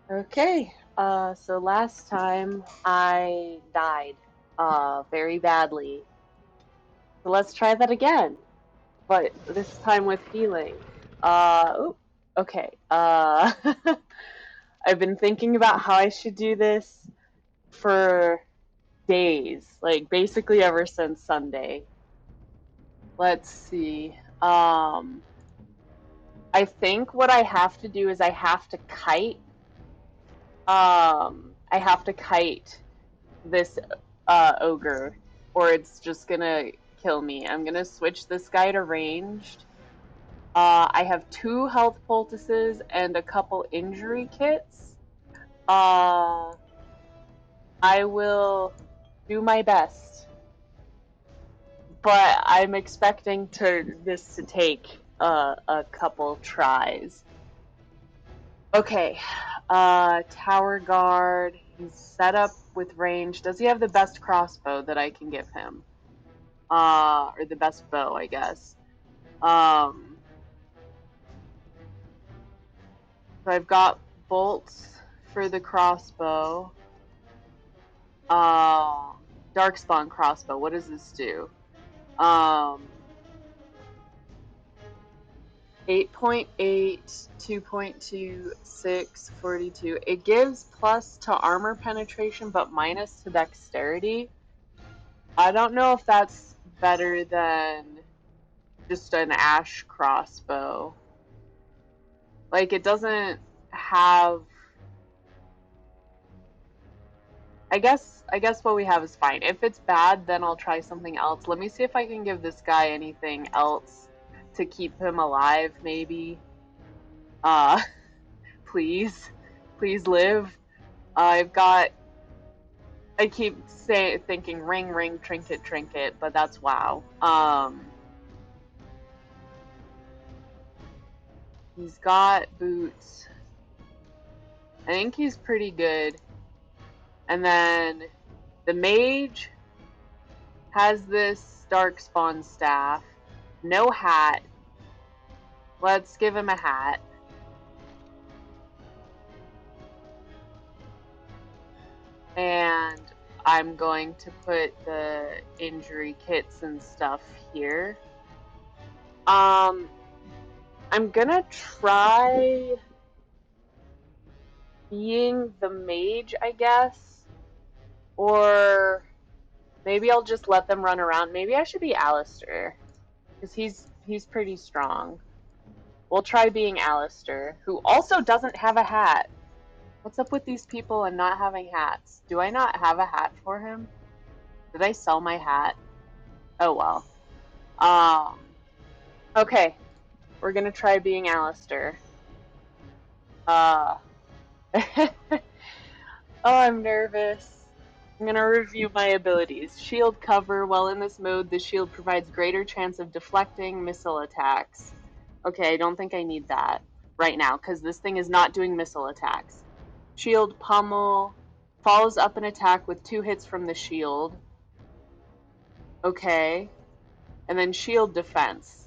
Okay, so last time I died, very badly. So let's try that again, but this time with healing. Oh, okay, I've been thinking about how I should do this for days, like basically ever since Sunday. Let's see, I think what I have to do is I have to kite this ogre, or it's just gonna kill me. I'm gonna switch this guy to ranged. I have 2 health poultices and a couple injury kits. Uh, I will do my best, but I'm expecting this to take a couple tries. Okay, tower guard. He's set up with range. Does he have the best crossbow that I can give him? Or the best bow, I guess. So I've got bolts for the crossbow. Darkspawn crossbow. What does this do? 8.8, 2.2, 6, 42. It gives plus to armor penetration, but minus to dexterity. I don't know if that's better than just an ash crossbow. Like, it doesn't have... I guess what we have is fine. If it's bad, then I'll try something else. Let me see if I can give this guy anything else to keep him alive, maybe. Please. Please live. I've got... I keep thinking ring, ring, trinket, trinket, but that's WoW. He's got boots. I think he's pretty good. And then the mage has this darkspawn staff. No hat. Let's give him a hat. And I'm going to put the injury kits and stuff here. I'm gonna try being the mage, I guess. Or maybe I'll just let them run around. Maybe I should be Alistair, because he's pretty strong. We'll try being Alistair, who also doesn't have a hat. What's up with these people and not having hats? Do I not have a hat for him? Did I sell my hat? Oh well. Okay. We're gonna try being Alistair. Oh, I'm nervous. I'm gonna review my abilities. Shield cover. While in this mode, the shield provides greater chance of deflecting missile attacks. Okay, I don't think I need that right now, because this thing is not doing missile attacks. Shield pummel. Follows up an attack with 2 hits from the shield. Okay. And then shield defense.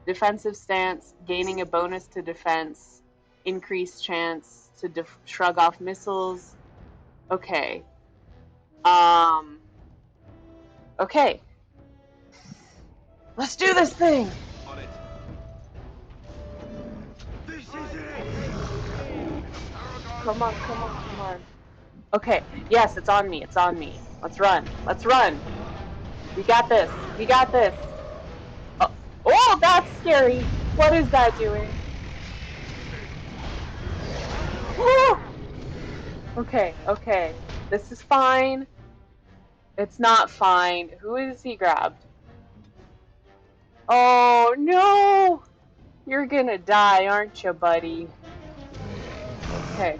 Defensive stance, gaining a bonus to defense, increased chance to shrug off missiles. Okay. Okay. Let's do this thing! On it. This is Come on, come on, come on. Okay, yes, it's on me, it's on me. Let's run, let's run! We got this, we got this! Oh, that's scary! What is that doing? Woo! Okay, okay. This is fine. It's not fine. Who is he grabbed? Oh, no! You're gonna die, aren't you, buddy? Okay.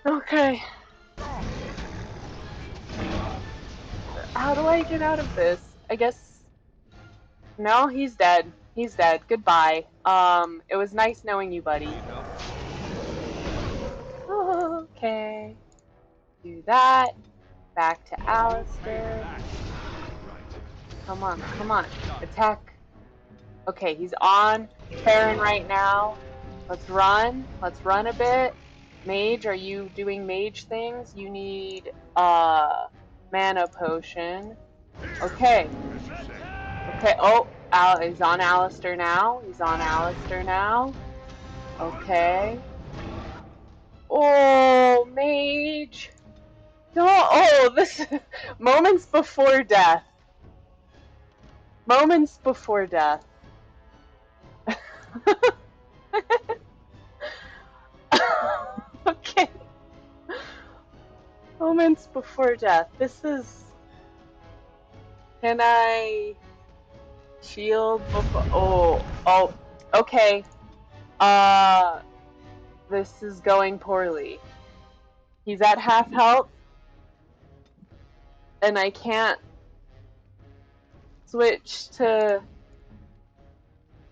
Okay. How do I get out of this? I guess... No, he's dead. He's dead. Goodbye. It was nice knowing you, buddy. Okay. Do that. Back to Alistair. Come on, come on. Attack. Okay, he's on. Terran right now. Let's run. Let's run a bit. Mage, are you doing mage things? You need mana potion. Okay. Okay. Oh, he's on Alistair now. He's on Alistair now. Okay. Oh, mage. No. Oh, this moments before death. Moments before death. Okay. Moments before death. This is. Can I shield before? Oh. Okay. This is going poorly. He's at half health, and I can't switch to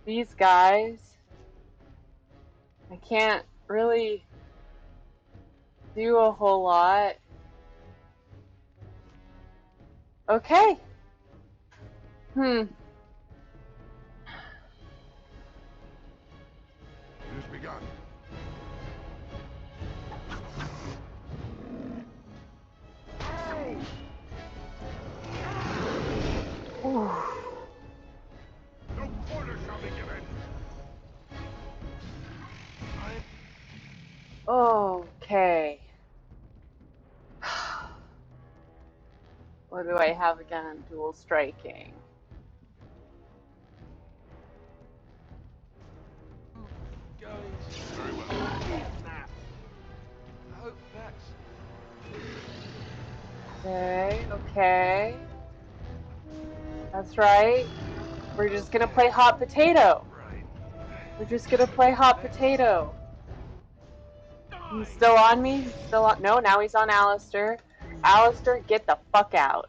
these guys. I can't really do a whole lot. Okay. It has begun. Ooh. No quarter shall be given. Okay. What do I have again? Dual striking. Very well. I hope that's... Okay, okay. That's right. We're just gonna play hot potato. Right. We're just gonna play hot potato. He's still on me? He's still on. No, now he's on Alistair. Alistair, get the fuck out.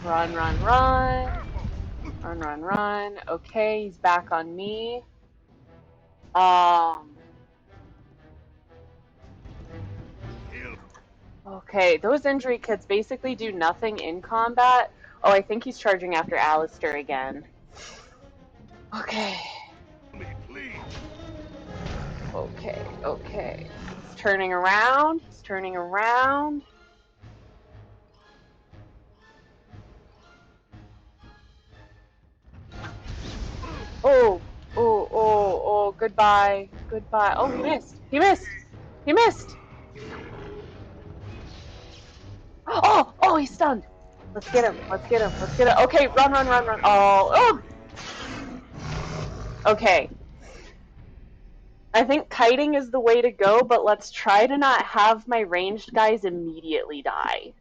Run, run, run. Run, run, run. Okay, he's back on me. Okay, those injury kits basically do nothing in combat. Oh, I think he's charging after Alistair again. Okay. Okay, okay. He's turning around. He's turning around. Oh, oh, goodbye. Goodbye. Oh, he missed. He missed. He missed. Oh, he's stunned. Let's get him. Let's get him. Let's get him. Okay, run, run, run, run. Oh. Okay. I think kiting is the way to go, but let's try to not have my ranged guys immediately die.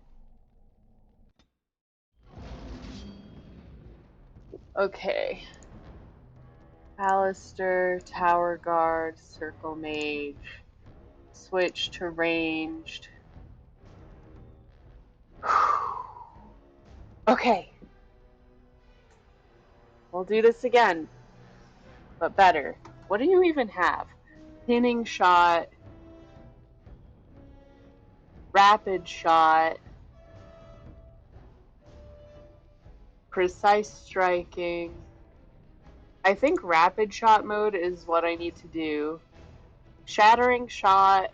Okay. Alistair, Tower Guard, Circle Mage. Switch to ranged. Okay. We'll do this again, but better. What do you even have? Pinning shot, rapid shot, precise striking. I think rapid shot mode is what I need to do. Shattering shot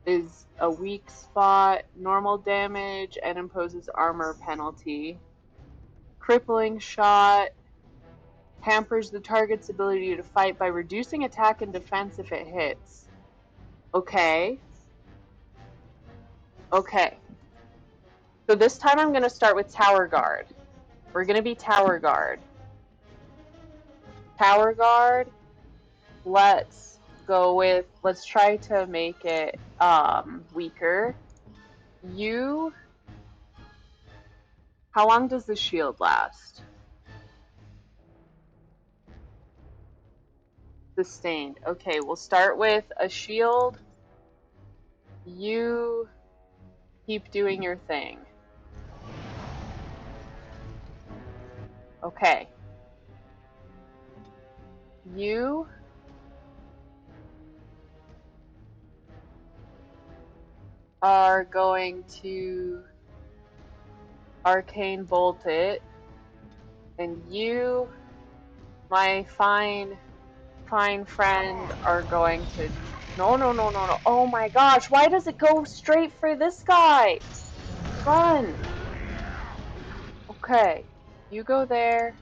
is a weak spot, normal damage, and imposes armor penalty. Crippling shot hampers the target's ability to fight by reducing attack and defense if it hits. Okay. Okay. So this time I'm going to start with Tower Guard. We're going to be Tower Guard. Tower Guard. Let's go with, let's try to make it weaker. You, how long does the shield last? Sustained. Okay, we'll start with a shield. You keep doing your thing. Okay. You are going to arcane bolt it, and you, my fine friend, are going to... No. Oh my gosh, why does it go straight for this guy? Run! Okay, you go there.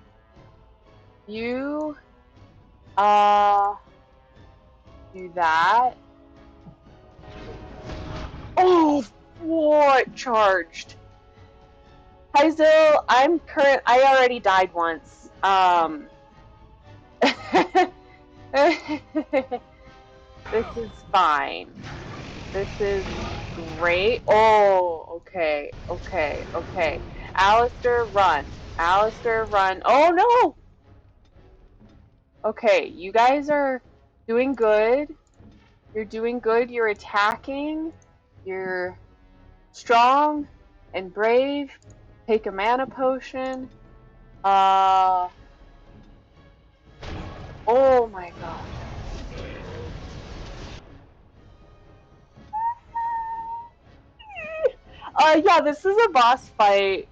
You, do that. Oh, what? Charged. Hi, Zil. I already died once. This is fine. This is great. Oh, okay. Alistair, run. Alistair, run. Oh, no! Okay, you guys are doing good. You're doing good. You're attacking. You're strong and brave. Take a mana potion. Oh my gosh. Yeah, this is a boss fight,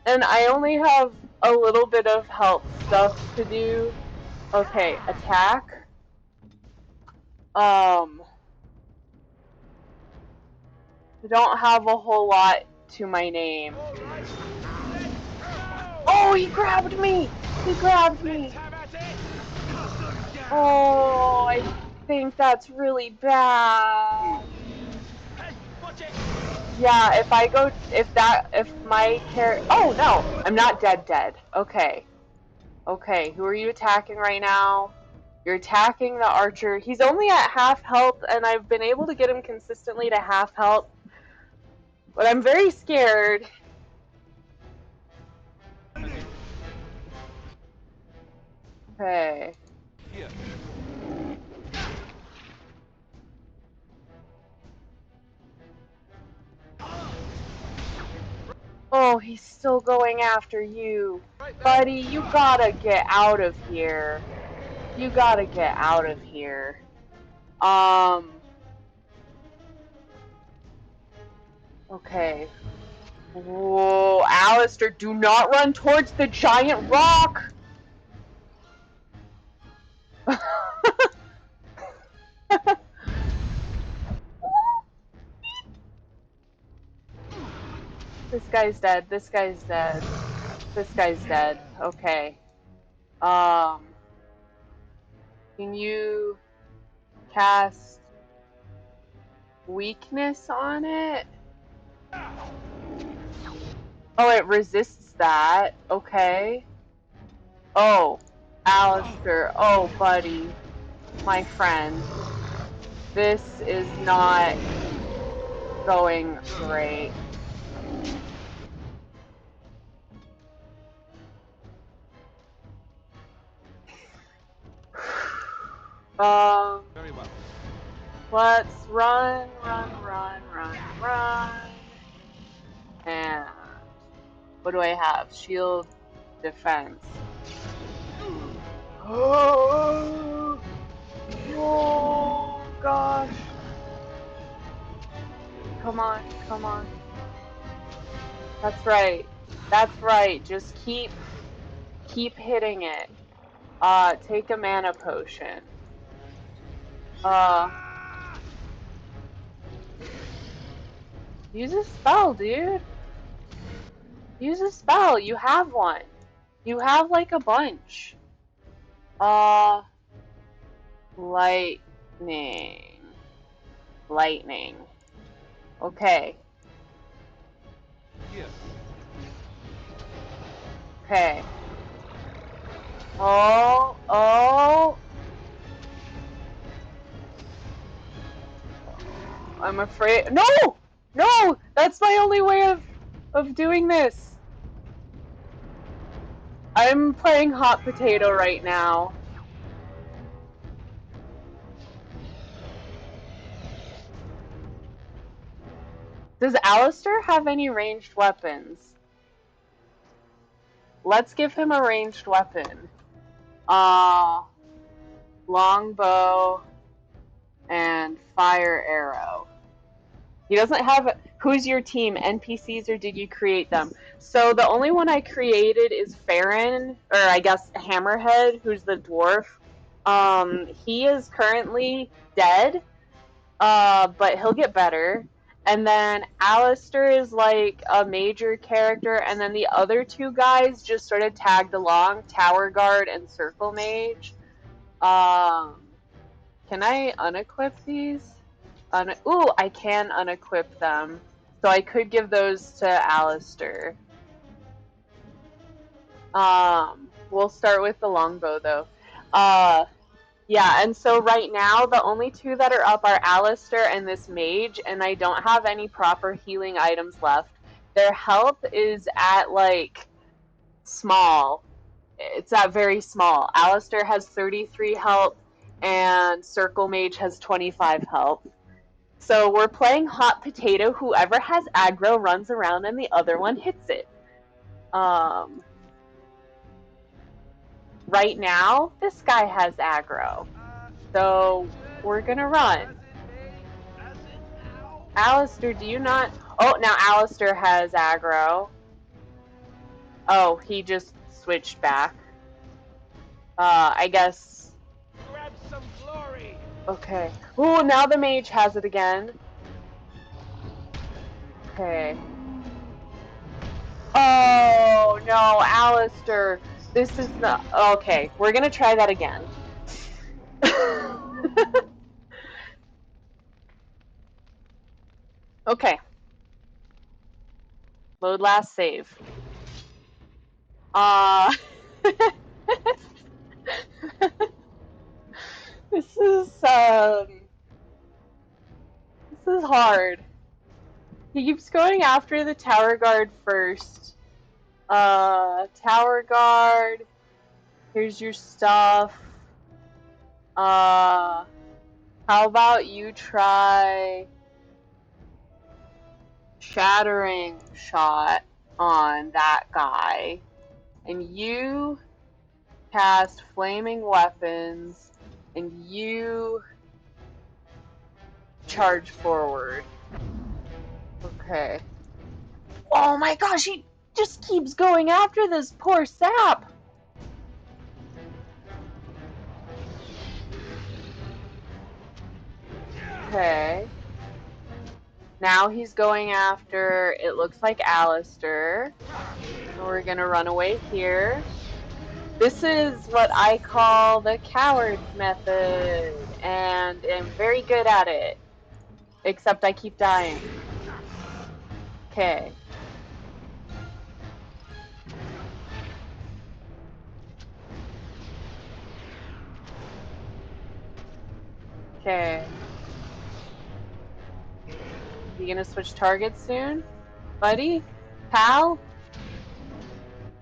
and I only have a little bit of help stuff to do. Okay, attack. I don't have a whole lot to my name. Oh, he grabbed me! He grabbed me! Oh, I think that's really bad. Yeah, if my character... Oh, no! I'm not dead. Okay. Okay, who are you attacking right now? You're attacking the archer. He's only at half health, and I've been able to get him consistently to half health. But I'm very scared. Okay. Oh, he's still going after you. Buddy, you gotta get out of here. You gotta get out of here. Okay. Whoa, Alistair, do not run towards the giant rock! This guy's dead. This guy's dead. This guy's dead. Okay. Can you cast weakness on it? Oh, it resists that. Okay. Oh, Alistair. Oh, buddy. My friend. This is not going great. Very well. Let's run. And what do I have? Shield, defense. Oh gosh. Come on. That's right. Just keep hitting it. Take a mana potion. Use a spell, dude. Use a spell. You have one. You have like a bunch. Lightning. Okay. Yes. Okay. Oh. I'm afraid. No! That's my only way of doing this. I'm playing hot potato right now. Does Alistair have any ranged weapons? Let's give him a ranged weapon. Longbow and fire arrow. He doesn't have. Who's your team? NPCs or did you create them? So the only one I created is Farron, or I guess Hammerhead, who's the dwarf. He is currently dead, but he'll get better. And then Alistair is like a major character, and then the other two guys just sort of tagged along, Tower Guard and Circle Mage. Can I unequip these? Ooh, I can unequip them. So I could give those to Alistair. We'll start with the longbow though. Yeah, and so right now the only two that are up are Alistair and this mage, and I don't have any proper healing items left. Their health is at like small. It's at very small. Alistair has 33 health and Circle Mage has 25 health. So we're playing hot potato. Whoever has aggro runs around and the other one hits it. Right now, this guy has aggro. So we're gonna run. Alistair, do you not? Oh, now Alistair has aggro. Oh, he just switched back. I guess. Grab some glory. Okay. Ooh, now the mage has it again. Okay. Oh, no, Alistair. This is not. Okay, we're gonna try that again. Okay. Load last save. Uh. This is hard. He keeps going after the tower guard first. Tower guard. Here's your stuff. How about you try shattering shot on that guy, and you cast flaming weapons, and you charge forward. Okay. Oh my gosh, he just keeps going after this poor sap. Okay. Now he's going after, it looks like Alistair. So we're gonna run away here. This is what I call the coward's method, and am very good at it. Except I keep dying. Okay. Okay. You gonna switch targets soon? Buddy? Pal?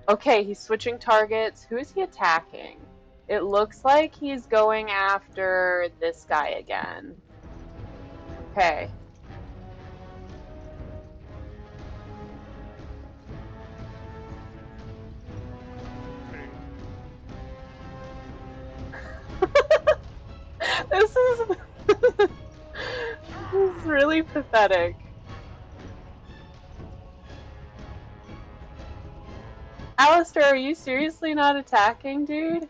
Okay, he's switching targets. Who is he attacking? It looks like he's going after this guy again. Okay. This is this is really pathetic. Alistair, are you seriously not attacking, dude?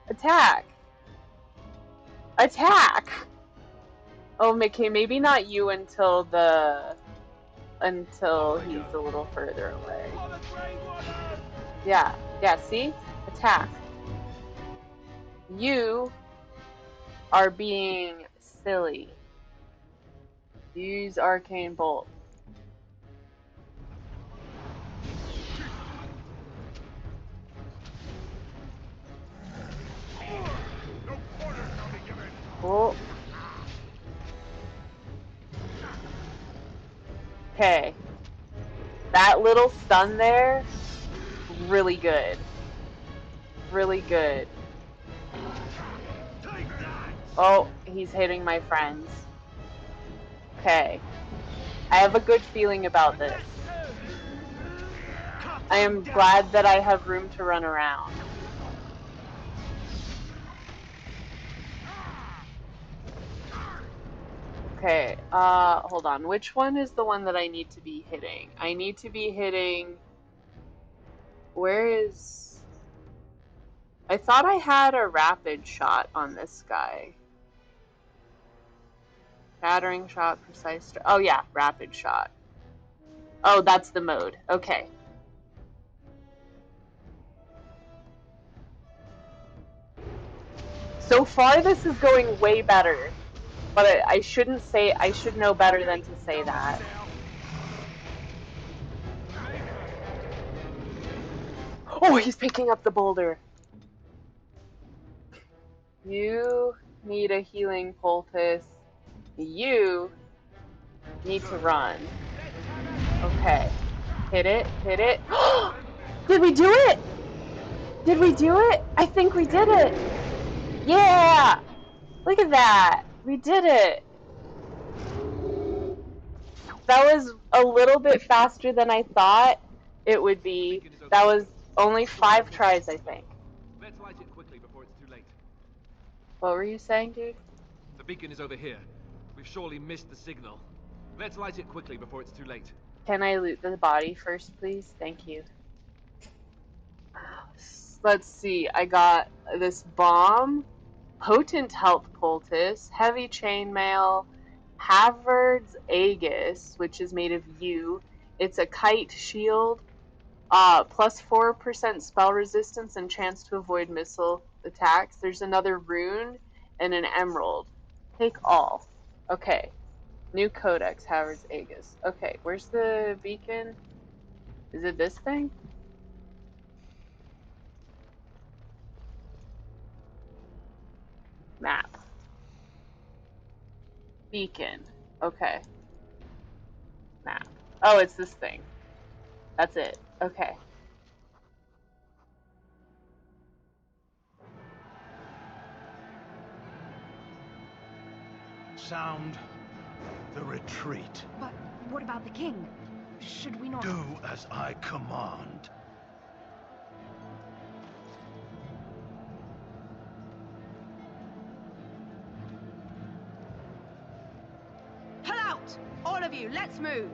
Attack! Attack! Oh, okay, maybe not you until he's a little further away. Yeah, see? Attack. You are being silly. Use Arcane Bolt. No quarter shall be given. Oh. Okay. That little stun there, really good. Really good. Oh, he's hitting my friends. Okay. I have a good feeling about this. I am glad that I have room to run around. Okay, hold on. Which one is the one that I need to be hitting? I need to be hitting... Where is... I thought I had a rapid shot on this guy. Battering shot, precise... Oh yeah, rapid shot. Oh, that's the mode. Okay. So far, this is going way better. But I shouldn't say... I should know better than to say that. Oh, he's picking up the boulder. You need a healing poultice. You need to run. Okay. Hit it, hit it. Did we do it? Did we do it? I think we did it. Yeah! Look at that. We did it. That was a little bit faster than I thought it would be. That was only 5 tries, I think. Let's light it quickly before it's too late. What were you saying, dude? The beacon is over here. We've surely missed the signal. Let's light it quickly before it's too late. Can I loot the body first, please? Thank you. Let's see. I got this bomb, potent health poultice, heavy chainmail, Havard's Aegis, which is made of yew. It's a kite shield, plus 4% spell resistance and chance to avoid missile attacks. There's another rune and an emerald. Take all. Okay. New codex, Havard's Aegis. Okay, where's the beacon? Is it this thing? Map. Beacon. Okay. Map. Oh, it's this thing. That's it. Okay. Sound the retreat. But what about the king? Should we not... Do as I command. Pull out! All of you, let's move!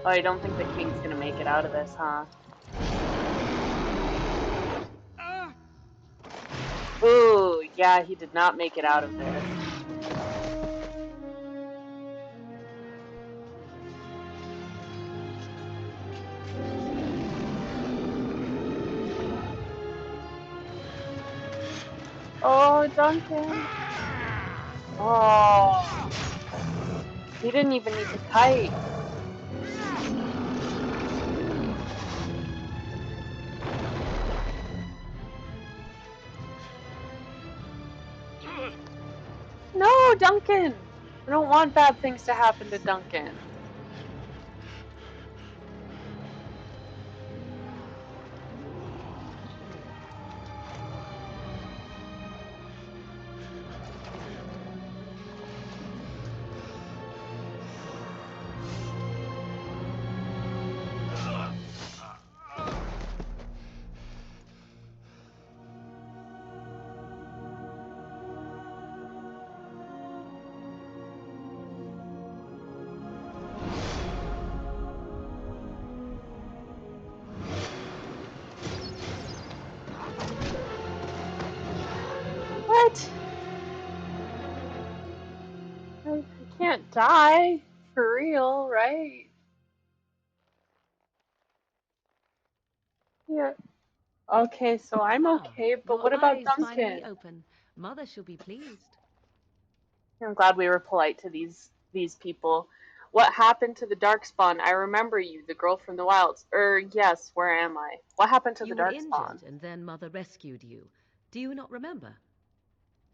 Oh, I don't think the king's gonna make it out of this, huh? Ooh, yeah, he did not make it out of this. Oh, Duncan. Oh. He didn't even need to kite. No, Duncan! I don't want bad things to happen to Duncan. What? I can't die. For real, right? Yeah. Okay, so I'm Ah, okay, but your what about eyes finally Duncan? open. Mother shall be pleased. I'm glad we were polite to these people. What happened to the Darkspawn? I remember you, the girl from the wilds. Yes, where am I? What happened to the You were Darkspawn? injured, and then Mother rescued you. Do you not remember?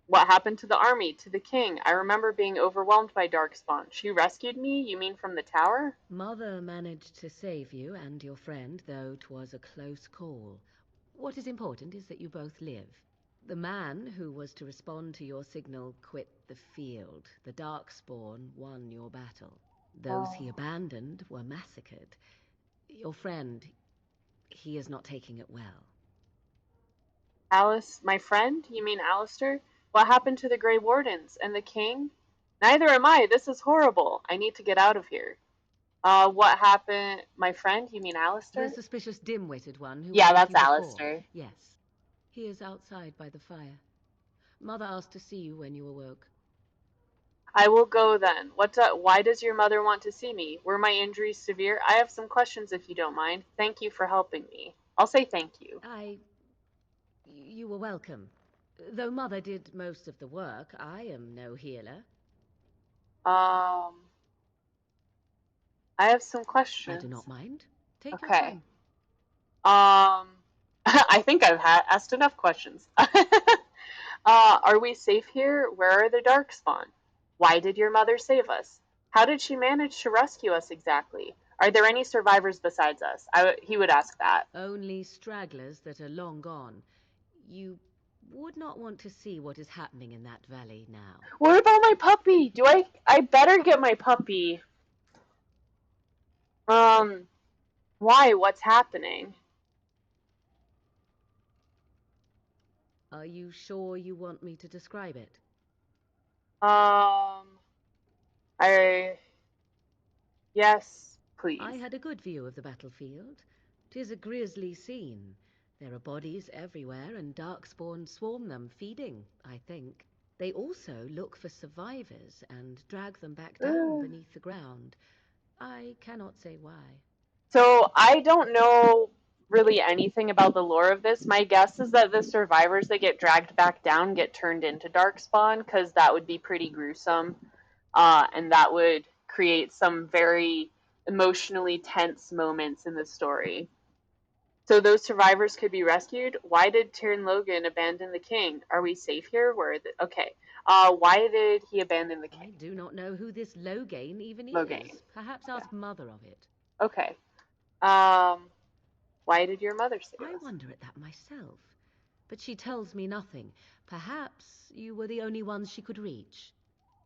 What happened to the army, to the king? I remember being overwhelmed by Darkspawn. She rescued me, you mean from the tower? Mother managed to save you and your friend, though 'twas a close call. What is important is that you both live. The man who was to respond to your signal quit the field. The Darkspawn won your battle. Those he Oh. abandoned were massacred. Your friend, he is not taking it well. Alice, my friend? You mean Alistair? What happened to the Grey Wardens and the king? Neither am I. This is horrible. I need to get out of here. What happened? My friend? You mean The Alistair? suspicious dim-witted one who Yeah, woke that's you before. Alistair. Yes. He is outside by the fire. Mother asked to see you when you awoke. I will go then. Why does your mother want to see me? Were my injuries severe? I have some questions if you don't mind. Thank you for helping me. I'll say thank you. You were welcome. Though Mother did most of the work, I am no healer. I have some I do questions. not mind. Take your Okay. time. I think I've asked enough questions. Are we safe here? Where are the Darkspawn? Why did your mother save us? How did she manage to rescue us exactly? Are there any survivors besides us? He would ask that. Only stragglers that are long gone. You would not want to see what is happening in that valley now. What about my puppy? I better get my puppy. Why? What's happening? Are you sure you want me to describe it? Um, I, yes, I please. had a good view of the battlefield. 'Tis a grisly scene. There are bodies everywhere, and darkspawn swarm them, feeding, I think. They also look for survivors and drag them back down Uh, beneath the ground. I cannot say why. So I don't know really anything about the lore of this. My guess is that the survivors that get dragged back down get turned into Darkspawn, because that would be pretty gruesome, and that would create some very emotionally tense moments in the story. So those survivors could be rescued. Why did Tyrion Logan abandon the king? Are we safe here? Okay. Why did he abandon the I king? do not know who this Logain even Logain. is. Perhaps Yeah. ask Mother of it. Okay. Um, why did your mother save I us? wonder at that myself. But she tells me nothing. Perhaps you were the only ones she could reach.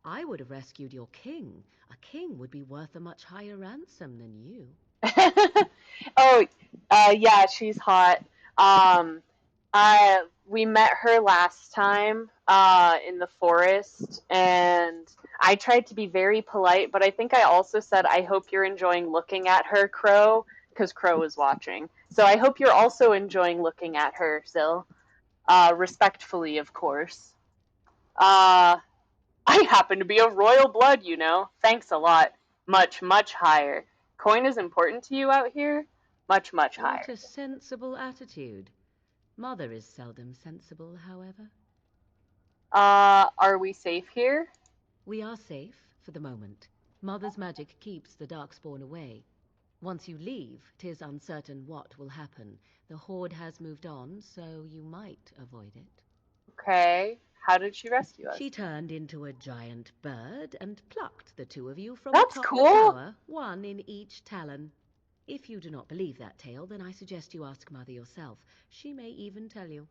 I would have rescued your king. A king would be worth a much higher ransom than you. Oh, yeah, she's hot. Um, we met her last time in the forest, and I tried to be very polite, but I think I also said, I hope you're enjoying looking at her, Crow, because Crow was watching. So I hope you're also enjoying looking at her, Sil. Respectfully, of course. Uh, I happen to be of royal blood, you know. Thanks a lot. Much, much higher. Coin is important to you out here? Much, much What higher. a sensible attitude. Mother is seldom sensible, however. Are we safe here? We are safe, for the moment. Mother's magic keeps the darkspawn away. Once you leave, 'tis uncertain what will happen. The Horde has moved on, so you might avoid it. Okay. How did she rescue us? She turned into a giant bird and plucked the two of you from That's atop the cool. tower, one in each talon. If you do not believe that tale, then I suggest you ask Mother yourself. She may even tell you.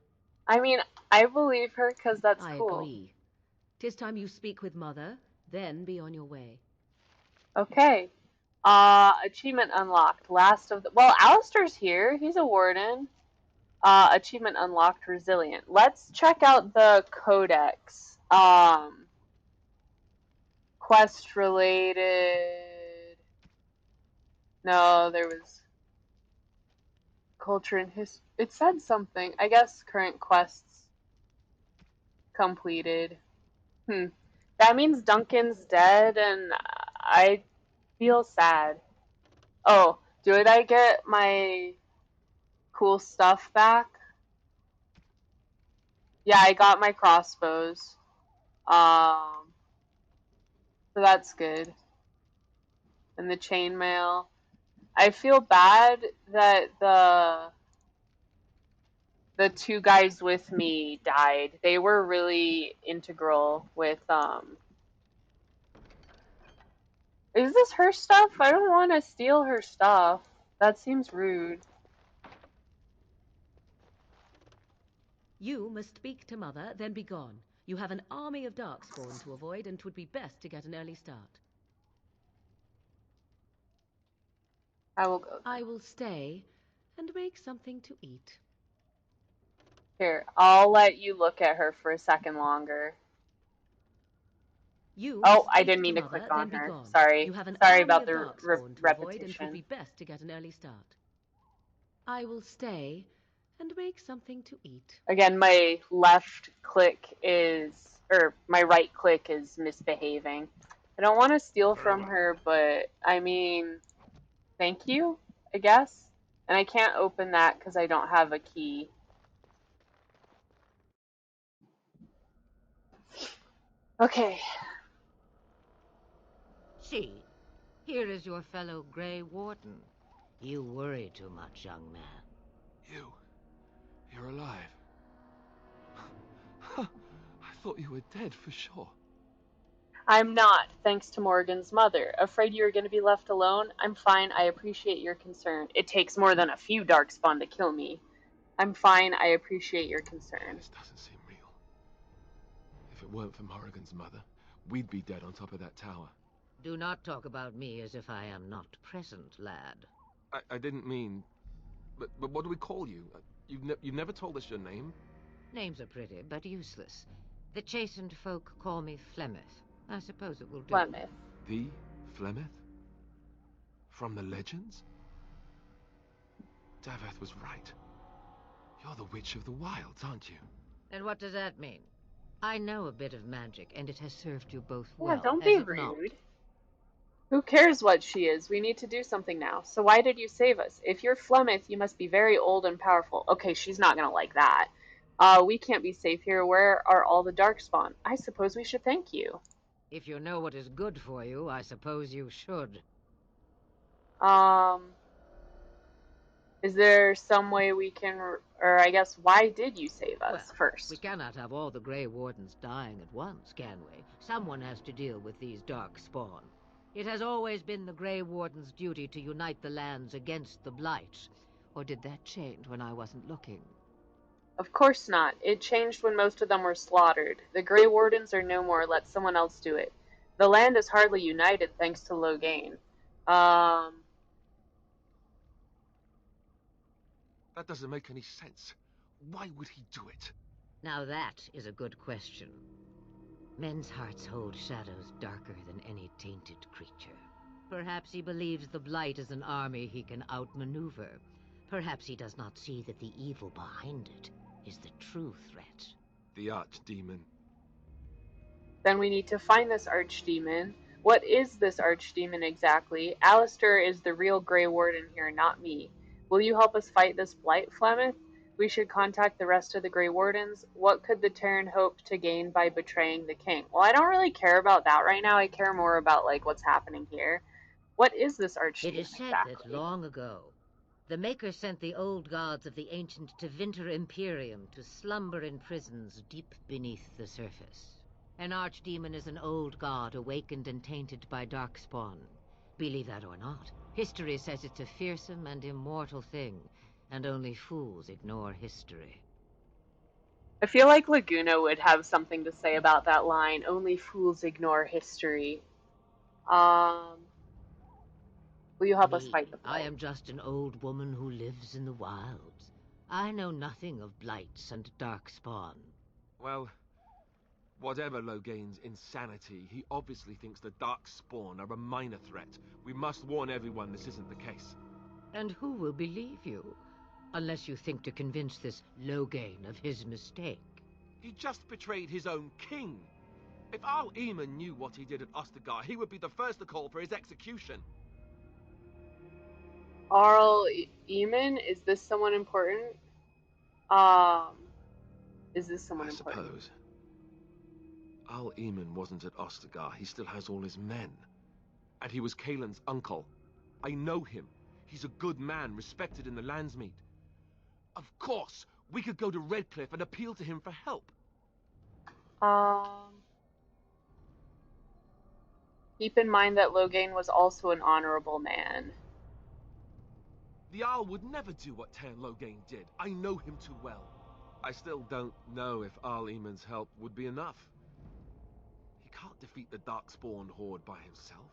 I mean, I believe her because that's I cool. agree. 'Tis time you speak with Mother, then be on your way. Okay. Achievement unlocked. Last of the. Well, Alistair's here. He's a warden. Achievement unlocked. Resilient. Let's check out the codex. Quest related. No, there was culture and history. It said something. I guess current quests completed. That means Duncan's dead, and I feel sad. Oh, did I get my cool stuff back? Yeah, I got my crossbows. Um, So that's good. And the chainmail. I feel bad that the two guys with me died. They were really integral with Is this her stuff? I don't want to steal her stuff. That seems rude. You must speak to Mother, then be gone. You have an army of darkspawn to avoid, and 'twould be best to get an early start. I will go. I will stay and make something to eat. Here, I'll let you look at her for a second longer. You Oh, must I speak didn't to mean to Mother, click then on be her. gone. Sorry. You have an Sorry army about of the darkspawn to avoid, and 'twould be repetition. best to get an early start. I will stay and make something to eat. Again, my left click is, or my right click is misbehaving. I don't want to steal Very from well. her, but I mean, thank you, I guess. And I can't open that because I don't have a key. Okay. See, here is your fellow Grey Warden. You worry too much, young man. You're alive. I thought you were dead for sure. I'm not, thanks to Morgan's mother. Afraid you were going to be left alone? I'm fine, I appreciate your concern. It takes more than a few darkspawn to kill me. I'm fine, I appreciate your concern. This doesn't seem real. If it weren't for Morrigan's mother, we'd be dead on top of that tower. Do not talk about me as if I am not present, lad. I didn't mean... But what do we call you? You've never told us your name? Names are pretty, but useless. The chastened folk call me Flemeth. I suppose it will do. Flemeth. The Flemeth? From the legends? Daveth was right. You're the Witch of the Wilds, aren't you? And what does that mean? I know a bit of magic, and it has served you both Yeah, well, don't has be it not? rude. Who cares what she is? We need to do something now. So why did you save us? If you're Flemeth, you must be very old and powerful. Okay, she's not gonna like that. We can't be safe here. Where are all the darkspawn? I suppose we should thank you. If you know what is good for you, I suppose you should. Um, is there some way we can, or I guess, why did you save Well, us we first? cannot have all the Grey Wardens dying at once, can we? Someone has to deal with these dark spawn. It has always been the Grey Warden's duty to unite the lands against the Blight. Or did that change when I wasn't looking? Of course not. It changed when most of them were slaughtered. The Grey Wardens are no more. Let someone else do it. The land is hardly united thanks to Logain. That doesn't make any sense. Why would he do it? Now that is a good question. Men's hearts hold shadows darker than any tainted creature. Perhaps he believes the Blight is an army he can outmaneuver. Perhaps he does not see that the evil behind it is the true threat. The Archdemon. Then we need to find this archdemon. What is this archdemon exactly? Alistair is the real Grey Warden here, not me. Will you help us fight this blight, Flemeth? We should contact the rest of the Grey Wardens. What could the Terran hope to gain by betraying the king? Well, I don't really care about that right now. I care more about, like, what's happening here. What is this It archdemon is said that exactly? long ago, the Maker sent the old gods of the ancient Tevinter Imperium to slumber in prisons deep beneath the surface. An archdemon is an old god awakened and tainted by darkspawn. Believe that or not, history says it's a fearsome and immortal thing, and only fools ignore history. I feel like Laguna would have something to say about that line. Only fools ignore history. Um, will you help us Me, fight the I blight? am just an old woman who lives in the wilds. I know nothing of blights and darkspawn. Well, whatever Logain's insanity, he obviously thinks the Darkspawn are a minor threat. We must warn everyone this isn't the case. And who will believe you? Unless you think to convince this Logain of his mistake. He just betrayed his own king. If Al Eamon knew what he did at Ostagar, he would be the first to call for his execution. Arl Eamon, is this someone important? Um, is this someone I important? suppose. Al Eamon wasn't at Ostagar. He still has all his men. And he was Kaelin's uncle. I know him. He's a good man, respected in the Landsmeet. Of course, we could go to Redcliffe and appeal to him for help. Keep in mind that Loghain was also an honorable man. The Owl would never do what Ter Loghain did. I know him too well. I still don't know if Al Eamon's help would be enough. He can't defeat the Darkspawn horde by himself.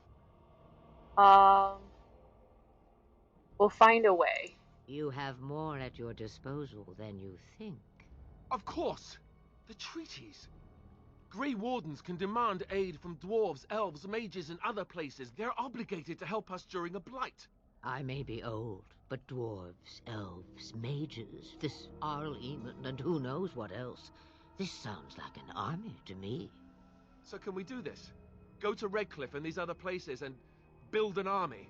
We'll find a way. You have more at your disposal than you think. Of course! The treaties! Grey Wardens can demand aid from dwarves, elves, mages, and other places. They're obligated to help us during a blight. I may be old, but dwarves, elves, mages, this Arl Eamon, and who knows what else. This sounds like an army to me. So can we do this? Go to Redcliffe and these other places and build an army?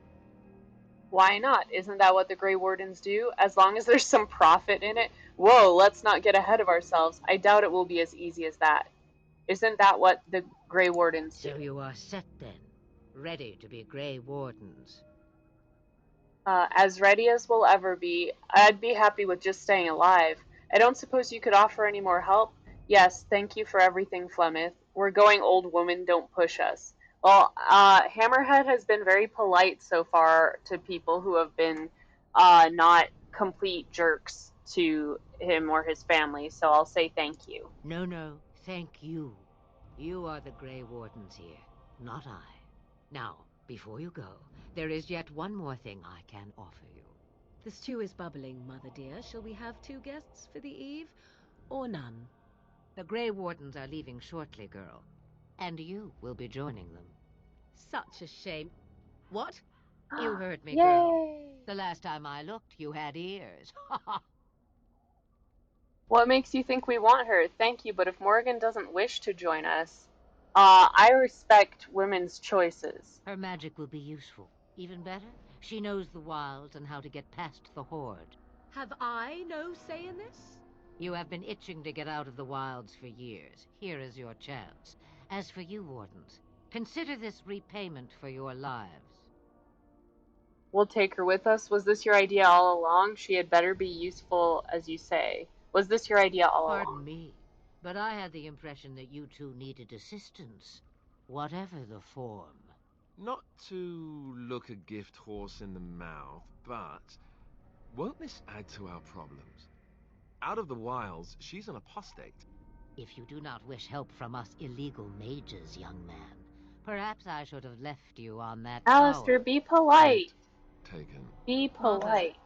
Why not? Isn't that what the Grey Wardens do? As long as there's some profit in it. Whoa, let's not get ahead of ourselves. I doubt it will be as easy as that. Isn't that what the Grey Wardens do? So you are set then, ready to be Grey Wardens. As ready as we'll ever be. I'd be happy with just staying alive. I don't suppose you could offer any more help? Yes, thank you for everything, Flemeth. We're going, old woman, don't push us. Well, Hammerhead has been very polite so far to people who have been not complete jerks to him or his family, so I'll say thank you. No, thank you. You are the Grey Wardens here, not I. Now, before you go, there is yet one more thing I can offer you. The stew is bubbling, Mother dear. Shall we have 2 guests for the eve, or none? The Grey Wardens are leaving shortly, girl. And you will be joining them. Such a shame. What? You heard me, Yay! girl. The last time I looked, you had ears. What makes you think we want her? Thank you, but if Morgan doesn't wish to join us, I respect women's choices. Her magic will be useful. Even better, she knows the wilds and how to get past the horde. Have I no say in this? You have been itching to get out of the wilds for years. Here is your chance. As for you, Wardens, consider this repayment for your lives. We'll take her with us. Was this your idea all along? She had better be useful, as you say. Was this your idea all along? Pardon me, but I had the impression that you two needed assistance, whatever the form. Not to look a gift horse in the mouth, but won't this add to our problems? Out of the wilds, she's an apostate. If you do not wish help from us illegal mages, young man, perhaps I should have left you on that Alistair, tower. be polite. Taken. Be polite.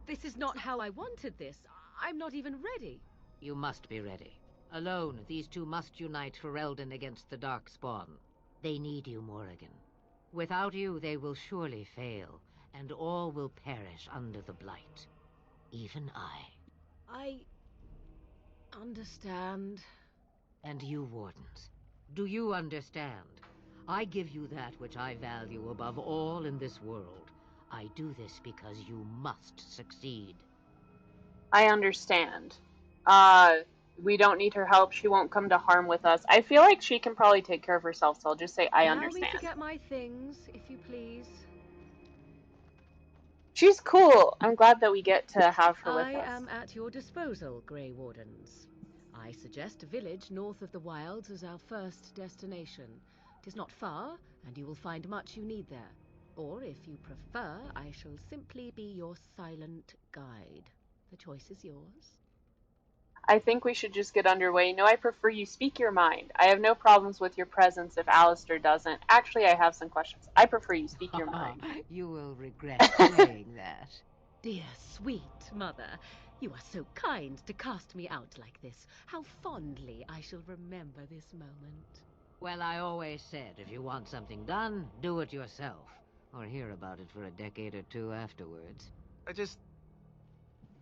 This is not how I wanted this. I'm not even ready. You must be ready. Alone, these two must unite Ferelden against the Darkspawn. They need you, Morrigan. Without you, they will surely fail, and all will perish under the blight. Even I. Understand. And you, Wardens, do you understand? I give you that which I value above all in this world. I do this because you must succeed. I understand. We don't need her help. She won't come to harm with us. I feel like she can probably take care of herself, so I'll just say I understand. Allow me to get my things, if you please. She's cool. I'm glad that we get to have her with us. I am at your disposal, Grey Wardens. I suggest a village north of the wilds as our first destination. It is not far, and you will find much you need there. Or, if you prefer, I shall simply be your silent guide. The choice is yours. I think we should just get underway. No, I prefer you speak your mind. I have no problems with your presence if Alistair doesn't. Actually, I have some questions. I prefer you speak your mind. You will regret saying that. Dear, sweet mother, you are so kind to cast me out like this. How fondly I shall remember this moment. Well, I always said, if you want something done, do it yourself. Or hear about it for a decade or two afterwards.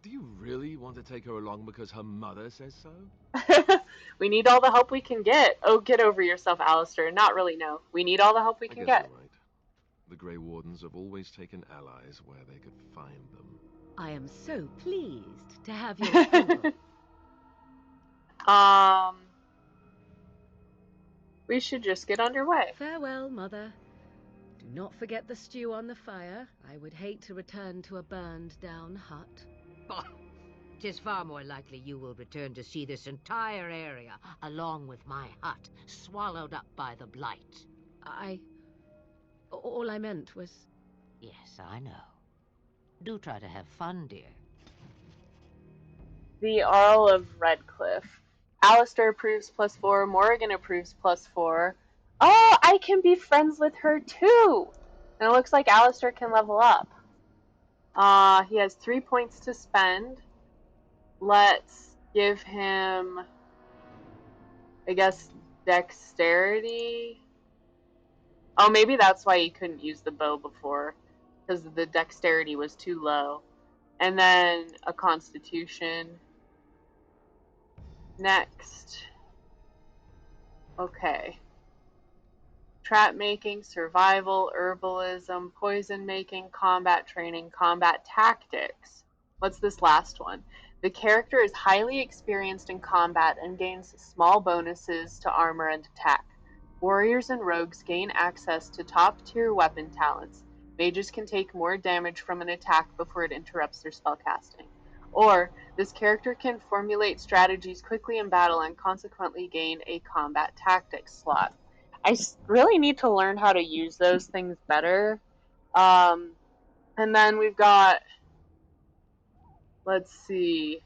Do you really want to take her along because her mother says so? We need all the help we can get. Oh, get over yourself, Alistair. Not really, no. We need all the help we can I guess get. you're right. The Grey Wardens have always taken allies where they could find them. I am so pleased to have your approval. We should just get underway. Farewell, Mother. Do not forget the stew on the fire. I would hate to return to a burned-down hut. Bah! 'Tis far more likely you will return to see this entire area, along with my hut, swallowed up by the blight. All I meant was... Yes, I know. Do try to have fun, dear. The Earl of Redcliffe. Alistair approves +4. Morrigan approves +4. Oh, I can be friends with her too! And it looks like Alistair can level up. He has 3 points to spend. Let's give him, I guess, dexterity. Oh, maybe that's why he couldn't use the bow before, because the dexterity was too low. And then a constitution. Next. Okay. Trap making, survival, herbalism, poison making, combat training, combat tactics. What's this last one? The character is highly experienced in combat and gains small bonuses to armor and attack. Warriors and rogues gain access to top-tier weapon talents. Mages can take more damage from an attack before it interrupts their spellcasting. Or, this character can formulate strategies quickly in battle and consequently gain a combat tactics slot. I really need to learn how to use those things better. And then we've got, let's see.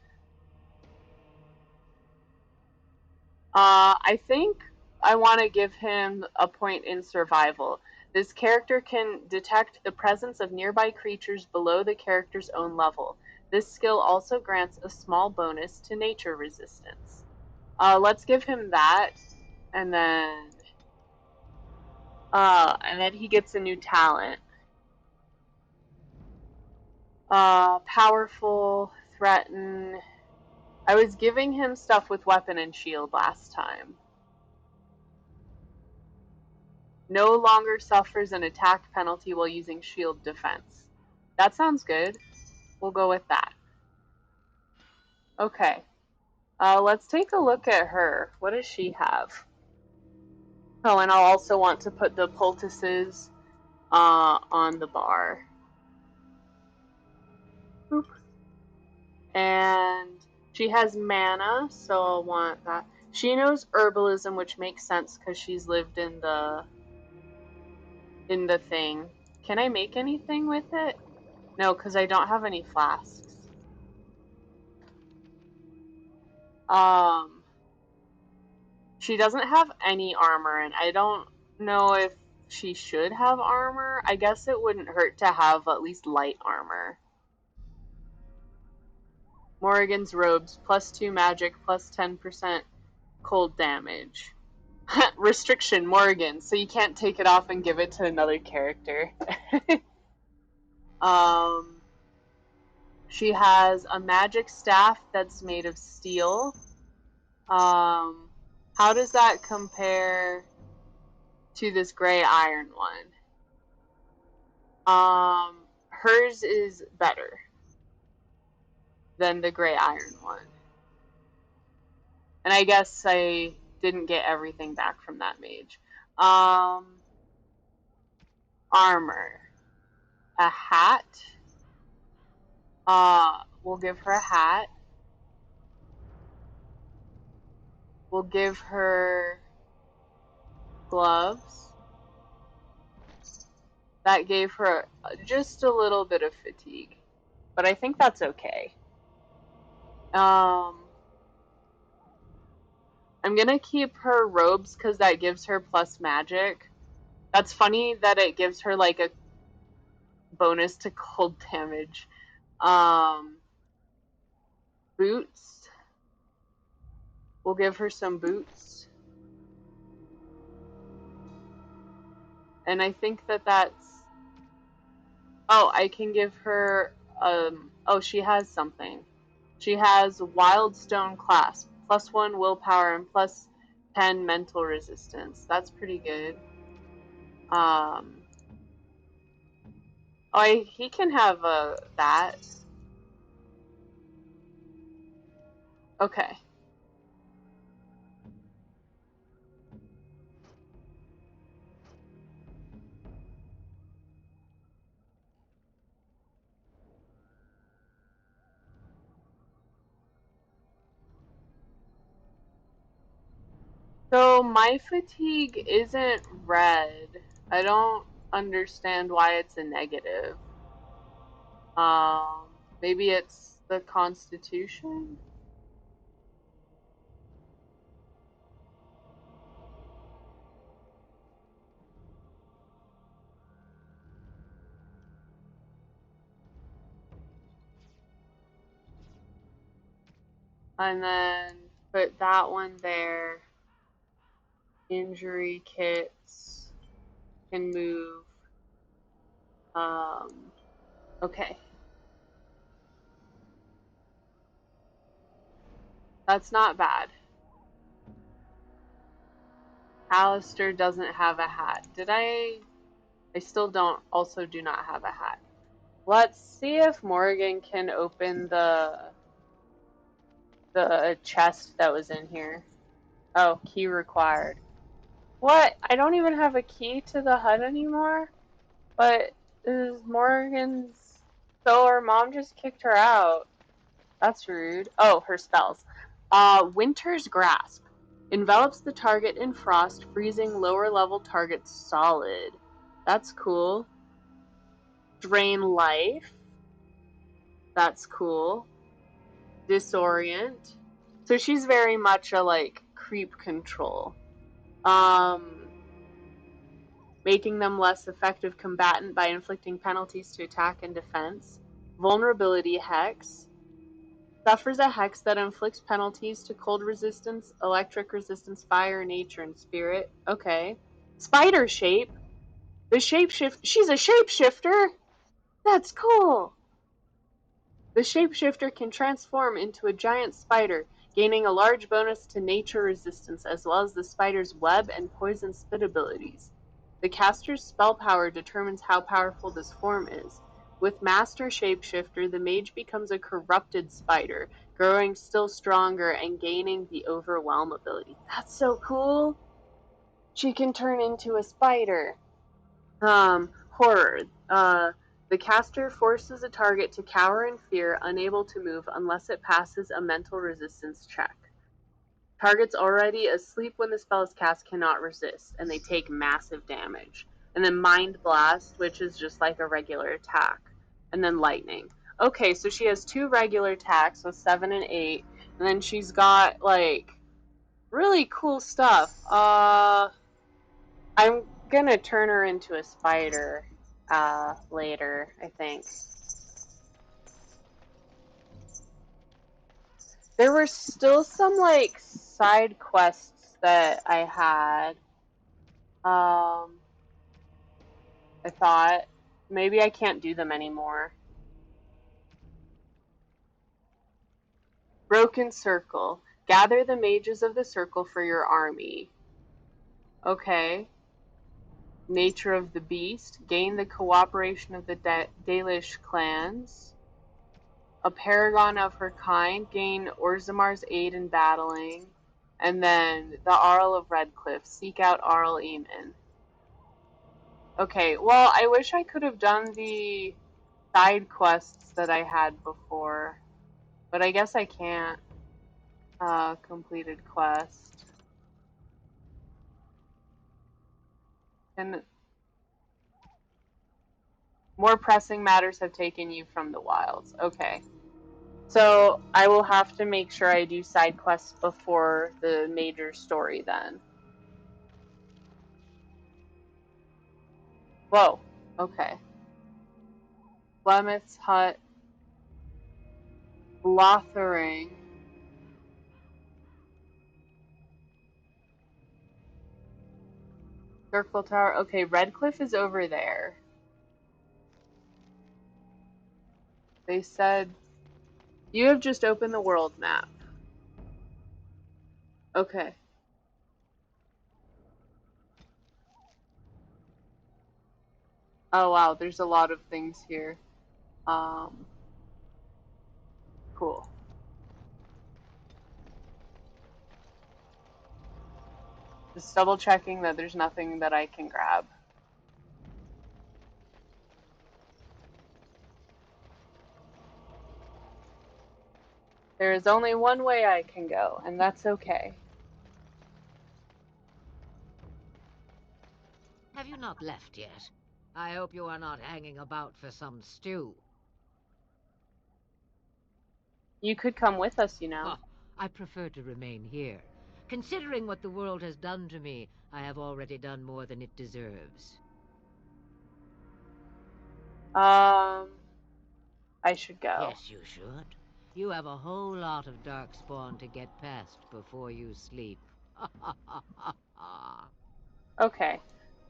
I think I want to give him a point in survival. This character can detect the presence of nearby creatures below the character's own level. This skill also grants a small bonus to nature resistance. Let's give him that, and then he gets a new talent. Powerful, threaten. I was giving him stuff with weapon and shield last time. No longer suffers an attack penalty while using shield defense. That sounds good. We'll go with that. Okay. Let's take a look at her. What does she have? Oh, and I'll also want to put the poultices on the bar. Boop. And she has mana, so I'll want that. She knows herbalism, which makes sense because she's lived in the thing. Can I make anything with it? No, because I don't have any flasks. She doesn't have any armor, and I don't know if she should have armor. I guess it wouldn't hurt to have at least light armor. Morrigan's robes, +2 magic, +10% cold damage. Restriction, Morrigan, so you can't take it off and give it to another character. She has a magic staff that's made of steel. How does that compare to this gray iron one? Hers is better than the gray iron one. And I guess I didn't get everything back from that mage. Armor. A hat. We'll give her a hat. We'll give her gloves. That gave her just a little bit of fatigue, but I think that's okay. I'm gonna keep her robes because that gives her plus magic. That's funny that it gives her like a bonus to cold damage. Boots. We'll give her some boots. And I think that's... Oh, I can give her... Oh, she has something. She has Wildstone Clasp. +1 willpower and +10 mental resistance. That's pretty good. Oh, he can have that. Okay. So my fatigue isn't red. I don't understand why it's a negative. Um, Maybe it's the Constitution? And then put that one there. Injury kits can move. Um, okay. That's not bad. Alistair doesn't have a hat. Did I still don't, also do not have a hat. Let's see if Morgan can open the chest that was in here. Oh, key required. What? I don't even have a key to the hut anymore? But this is Morgan's... So her mom just kicked her out. That's rude. Oh, her spells. Winter's Grasp. Envelops the target in frost, freezing lower level targets solid. That's cool. Drain life. That's cool. Disorient. So she's very much a, like, creep control. Making them less effective combatant by inflicting penalties to attack and defense. Vulnerability Hex. Suffers a hex that inflicts penalties to cold resistance, electric resistance, fire, nature, and spirit. Okay. Spider shape. The shapeshift. She's a shapeshifter. That's cool. The shapeshifter can transform into a giant spider, gaining a large bonus to nature resistance as well as the spider's web and poison spit abilities. The caster's spell power determines how powerful this form is. With Master Shapeshifter, the mage becomes a corrupted spider, growing still stronger and gaining the Overwhelm ability. That's so cool! She can turn into a spider. Horror. The caster forces a target to cower in fear, unable to move unless it passes a mental resistance check. Targets already asleep when the spell is cast cannot resist, and they take massive damage. And then Mind Blast, which is just like a regular attack. And then Lightning. Okay, so she has 2 regular attacks with 7 and 8, and then she's got, like, really cool stuff. I'm gonna turn her into a spider later, I think. There were still some, like, side quests that I had. I thought maybe I can't do them anymore. Broken Circle. Gather the mages of the circle for your army. Okay. Nature of the Beast. Gain the cooperation of the Dalish clans. A paragon of her kind. Gain Orzamar's aid in battling. And then the Arl of Redcliffe. Seek out Arl Eamon. Okay, well, I wish I could have done the side quests that I had before. But I guess I can't. Completed quest. And more pressing matters have taken you from the wilds. Okay. So I will have to make sure I do side quests before the major story then. Whoa. Okay. Plymouth's Hut. Lothering. Circle Tower. Okay, Redcliffe is over there. They said, you have just opened the world map. Okay. Oh wow, there's a lot of things here. Cool. Just double checking that there's nothing that I can grab. There is only one way I can go, and that's okay. Not left yet. I hope you are not hanging about for some stew. You could come with us, you know. Huh, I prefer to remain here. Considering what the world has done to me, I have already done more than it deserves. I should go. Yes, you should. You have a whole lot of darkspawn to get past before you sleep. Okay.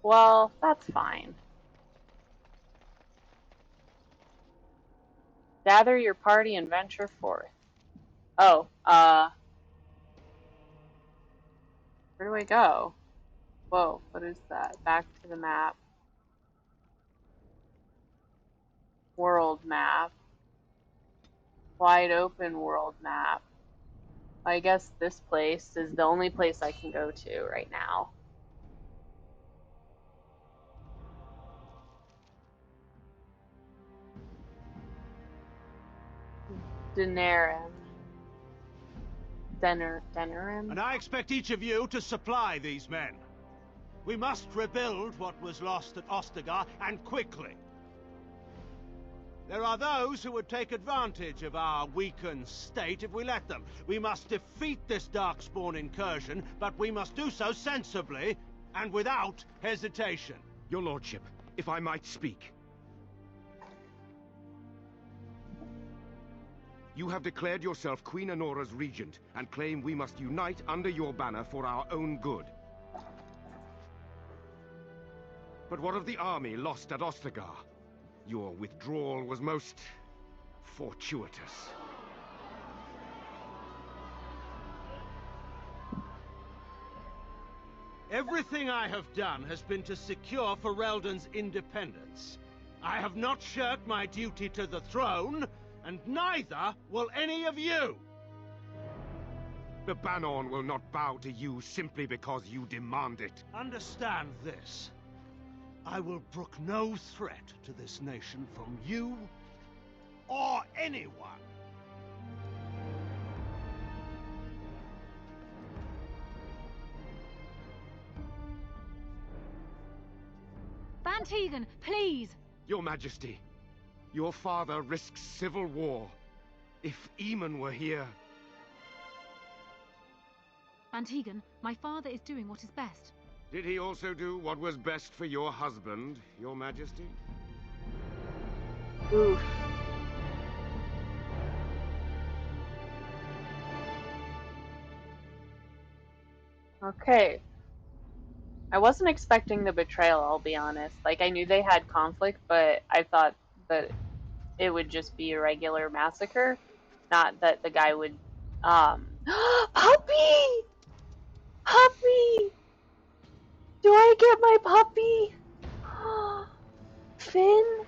Well, that's fine. Gather your party and venture forth. Oh, where do I go? Whoa, what is that? Back to the map. World map. Wide open world map. I guess this place is the only place I can go to right now. Denerim. Denerim? And I expect each of you to supply these men. We must rebuild what was lost at Ostagar, and quickly. There are those who would take advantage of our weakened state if we let them. We must defeat this Darkspawn incursion, but we must do so sensibly and without hesitation. Your lordship, if I might speak. You have declared yourself Queen Honora's regent, and claim we must unite under your banner for our own good. But what of the army lost at Ostagar? Your withdrawal was most fortuitous. Everything I have done has been to secure Ferelden's independence. I have not shirked my duty to the throne, and neither will any of you! The Banon will not bow to you simply because you demand it. Understand this. I will brook no threat to this nation from you or anyone. Van Tegan, please! Your Majesty, your father risks civil war. If Eamon were here... Van Tegan, my father is doing what is best. Did he also do what was best for your husband, your Majesty? Oof. Okay. I wasn't expecting the betrayal, I'll be honest. Like, I knew they had conflict, but I thought that it would just be a regular massacre. Not that the guy would, Puppy! Puppy! Do I get my puppy? Finn?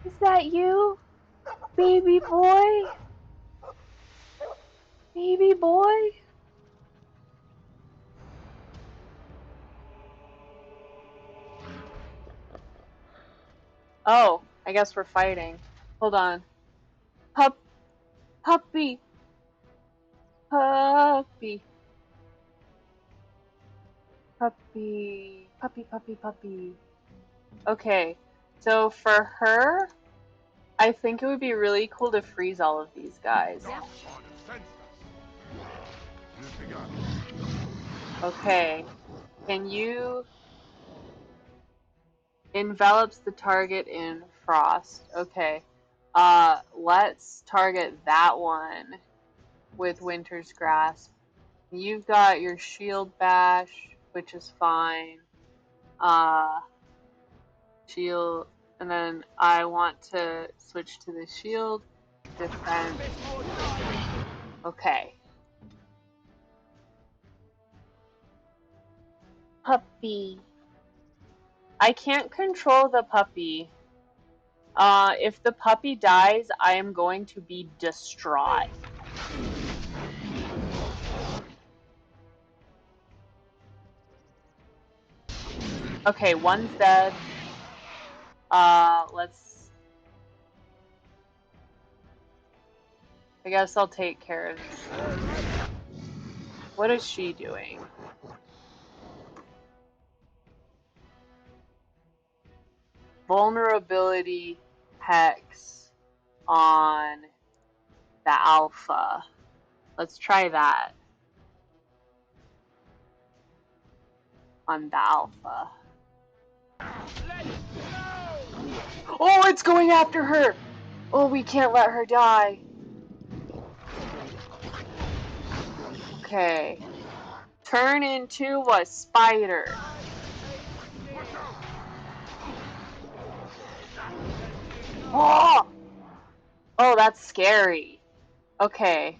Is that you? Baby boy? Baby boy? Oh, I guess we're fighting. Hold on. Puppy. Puppy. Puppy. Puppy. Okay, so for her, I think it would be really cool to freeze all of these guys. Okay, can you... Envelops the target in frost. Okay. Let's target that one with Winter's Grasp. You've got your shield bash, which is fine. Shield, and then I want to switch to the shield defense. Okay. Puppy. I can't control the puppy. If the puppy dies, I am going to be distraught. Okay, one's dead. Let's... I guess I'll take care of this. What is she doing? vulnerability hex on the alpha. Let's try that on the alpha. Oh, it's going after her! Oh, we can't let her die. Okay. Turn into a spider. Oh! Oh, that's scary. Okay.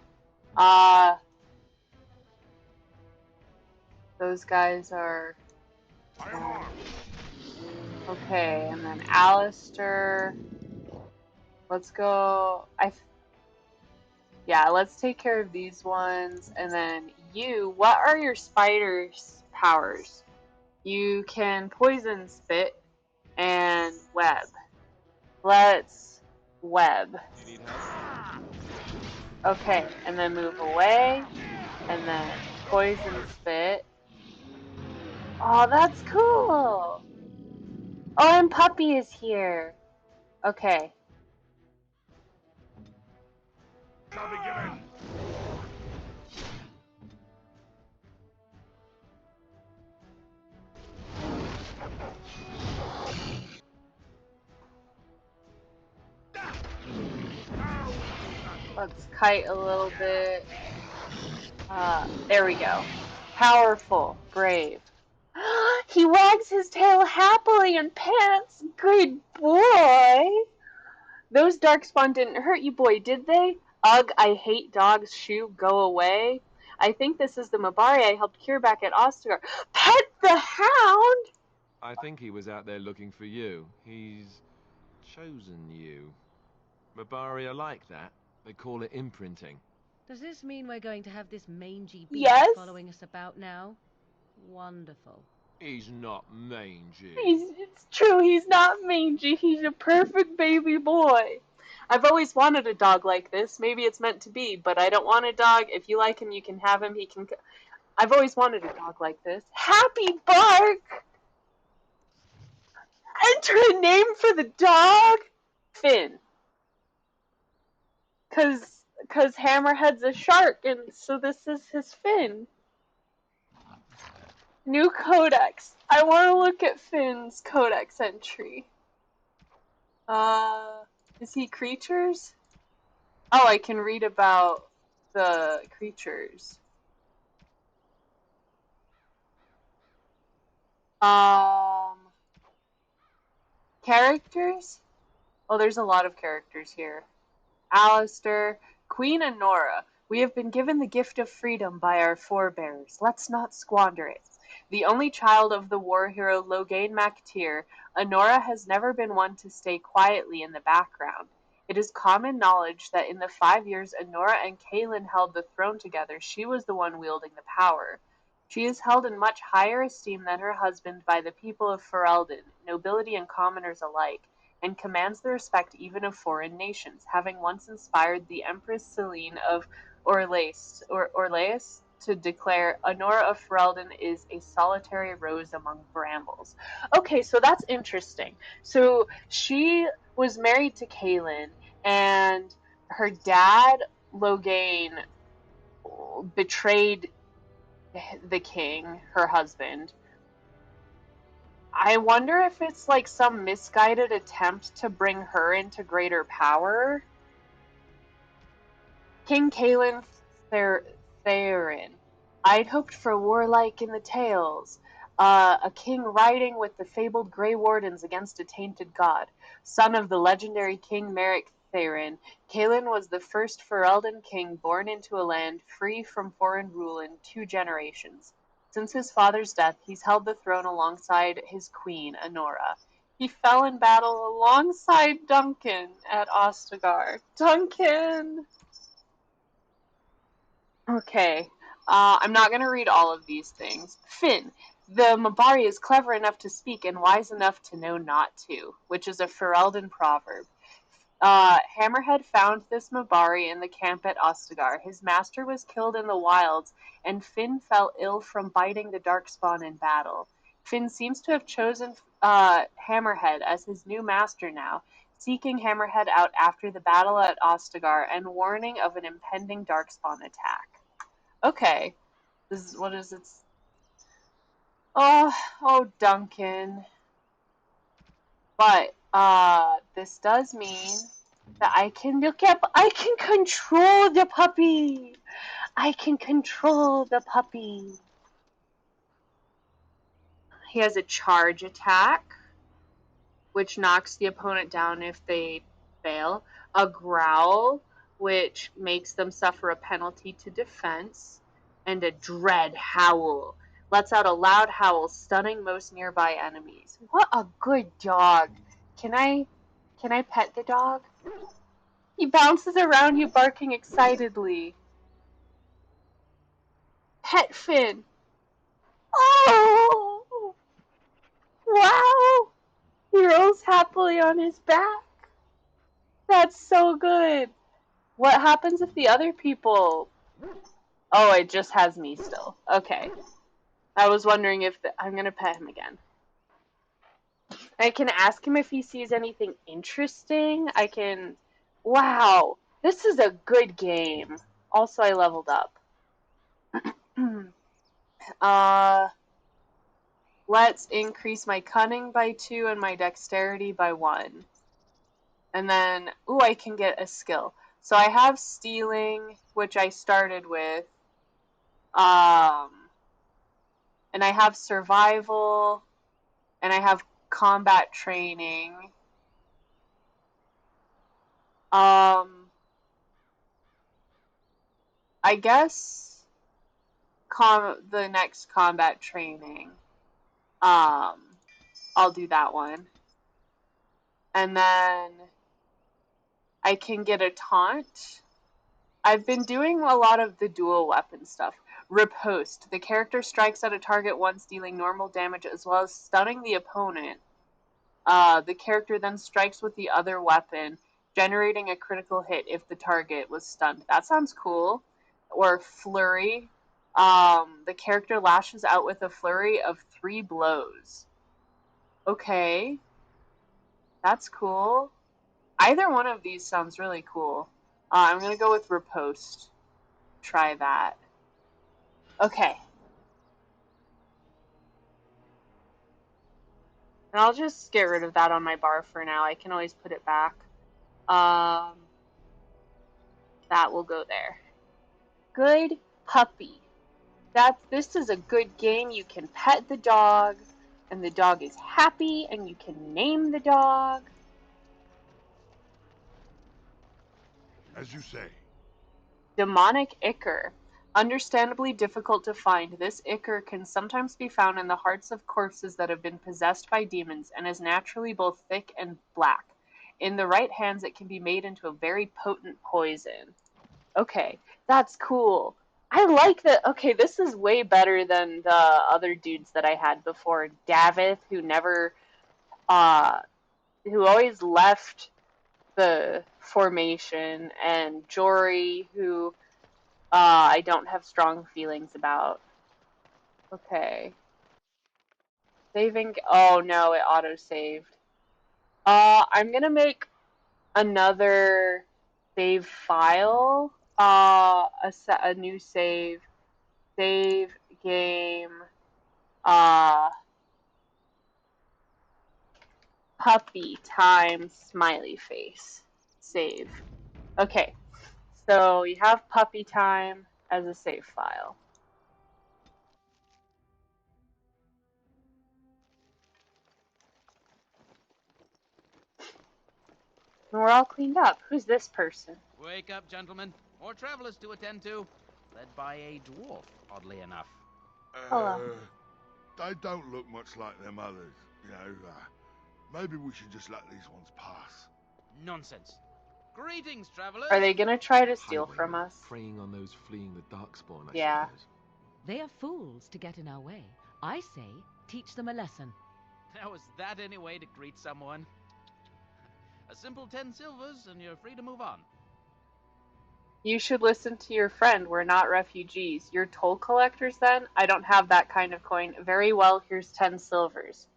Those guys are... Okay, and then Alistair. Let's go... Yeah, let's take care of these ones. And then you, what are your spider's powers? You can poison, spit, and web. Let's web. Okay, and then move away, and then poison spit. Oh, that's cool! Oh, and Puppy is here. Okay. Let's kite a little bit. There we go. Powerful, brave. He wags his tail happily and pants. Good boy. Those darkspawn didn't hurt you, boy, did they? Ugh, I hate dogs. Shoo, go away. I think this is the Mabari I helped cure back at Ostagar. Pet the hound? I think he was out there looking for you. He's chosen you. Mabari are like that. They call it imprinting. Does this mean we're going to have this mangy beast Yes. following us about now? Wonderful. He's not mangy. It's true, he's not mangy. He's a perfect baby boy. I've always wanted a dog like this. Maybe it's meant to be, but I don't want a dog. If you like him, you can have him. He can... I've always wanted a dog like this. Happy Bark! Enter a name for the dog? Finn. Cause Hammerhead's a shark, and so this is his Finn. New codex. I want to look at Finn's codex entry. Is he creatures? Oh, I can read about the creatures. Characters? Oh, there's a lot of characters here. Alistair, Queen Honora. We have been given the gift of freedom by our forebears. Let's not squander it. The only child of the war hero Logain MacTier, Honora has never been one to stay quietly in the background. It is common knowledge that in the 5 years Honora and Kaelin held the throne together, she was the one wielding the power. She is held in much higher esteem than her husband by the people of Ferelden, nobility and commoners alike, and commands the respect even of foreign nations, having once inspired the Empress Celine of Orleans to declare, Honora of Ferelden is a solitary rose among brambles. Okay, so that's interesting. So she was married to Kaelin, and her dad, Logain, betrayed the king, her husband. I wonder if it's like some misguided attempt to bring her into greater power. King Kaelin Therin. I'd hoped for warlike in the tales. A king riding with the fabled Grey Wardens against a tainted god. Son of the legendary King Merrick Therin, Kaelin was the first Ferelden king born into a land free from foreign rule in 2 generations. Since his father's death, he's held the throne alongside his queen, Honora. He fell in battle alongside Duncan at Ostagar. Duncan! Okay, I'm not going to read all of these things. Finn. The Mabari is clever enough to speak and wise enough to know not to, which is a Ferelden proverb. Hammerhead found this Mabari in the camp at Ostagar. His master was killed in the wilds, and Finn fell ill from biting the Darkspawn in battle. Finn seems to have chosen Hammerhead as his new master now, seeking Hammerhead out after the battle at Ostagar and warning of an impending Darkspawn attack. Okay. What is it? Oh, Duncan. But, this does mean that I can control the puppy! I can control the puppy. He has a charge attack, which knocks the opponent down if they fail. A growl, which makes them suffer a penalty to defense. And a dread howl. Lets out a loud howl, stunning most nearby enemies. What a good dog. Can I pet the dog? He bounces around you, barking excitedly. Pet Finn. Oh! Wow! He rolls happily on his back. That's so good. What happens if the other people... Oh, it just has me still. Okay. I was wondering if... I'm going to pet him again. I can ask him if he sees anything interesting. I can... Wow. This is a good game. Also, I leveled up. Let's increase my cunning by 2 and my dexterity by 1. And then, ooh, I can get a skill. So I have stealing, which I started with. And I have survival, and I have combat training. I guess the next combat training, I'll do that one. And then I can get a taunt. I've been doing a lot of the dual weapon stuff. Riposte. The character strikes at a target once, dealing normal damage as well as stunning the opponent. The character then strikes with the other weapon, generating a critical hit if the target was stunned. That sounds cool. Or flurry. The character lashes out with a flurry of 3 blows. Okay. That's cool. Either one of these sounds really cool. I'm going to go with riposte. Try that. Okay. And I'll just get rid of that on my bar for now. I can always put it back. That will go there. Good puppy. This is a good game. You can pet the dog, and the dog is happy, and you can name the dog. As you say. Demonic ichor. Understandably difficult to find, this ichor can sometimes be found in the hearts of corpses that have been possessed by demons and is naturally both thick and black. In the right hands, it can be made into a very potent poison. Okay, that's cool. I like that. Okay, this is way better than the other dudes that I had before. Davith, who who always left the formation, and Jory, who I don't have strong feelings about. Okay. Saving. Oh no, it auto-saved. I'm gonna make another save file. A new save. Save game. Puppy time smiley face. Save. Okay. So you have puppy time as a save file. And we're all cleaned up. Who's this person? Wake up, gentlemen. More travelers to attend to. Led by a dwarf, oddly enough. Hello. They don't look much like them others, you know. Maybe we should just let these ones pass. Nonsense. Greetings, travelers. Are they gonna try to steal Highwaymen, from us? preying on those fleeing the Darkspawn, I Yeah. suppose. They are fools to get in our way. I say, teach them a lesson. Now, is that any way to greet someone? A simple 10 silvers, and you're free to move on. You should listen to your friend. We're not refugees. You're toll collectors then? I don't have that kind of coin. Very well, here's 10 silvers.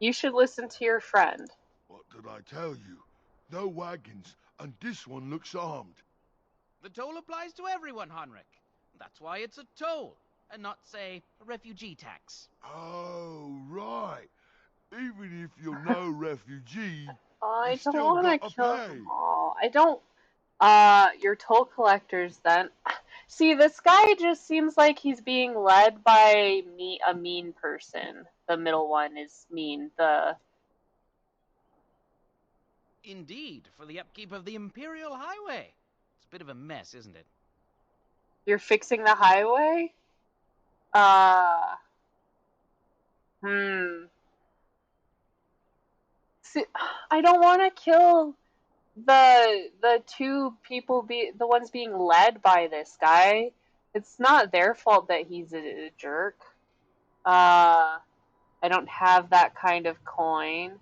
You should listen to your friend. What did I tell you? No wagons, and this one looks armed. The toll applies to everyone, Heinrich. That's why it's a toll, and not, say, a refugee tax. Oh, right. Even if you're no refugee, I you don't still want to gotta kill pay. them all. I don't. Your toll collectors then. See, this guy just seems like he's being led by a mean person. The middle one is mean. Indeed, for the upkeep of the Imperial Highway. It's a bit of a mess, isn't it? You're fixing the highway? Uh, hmm. See, I don't want to kill the two people the ones being led by this guy. It's not their fault that he's a jerk. I don't have that kind of coin.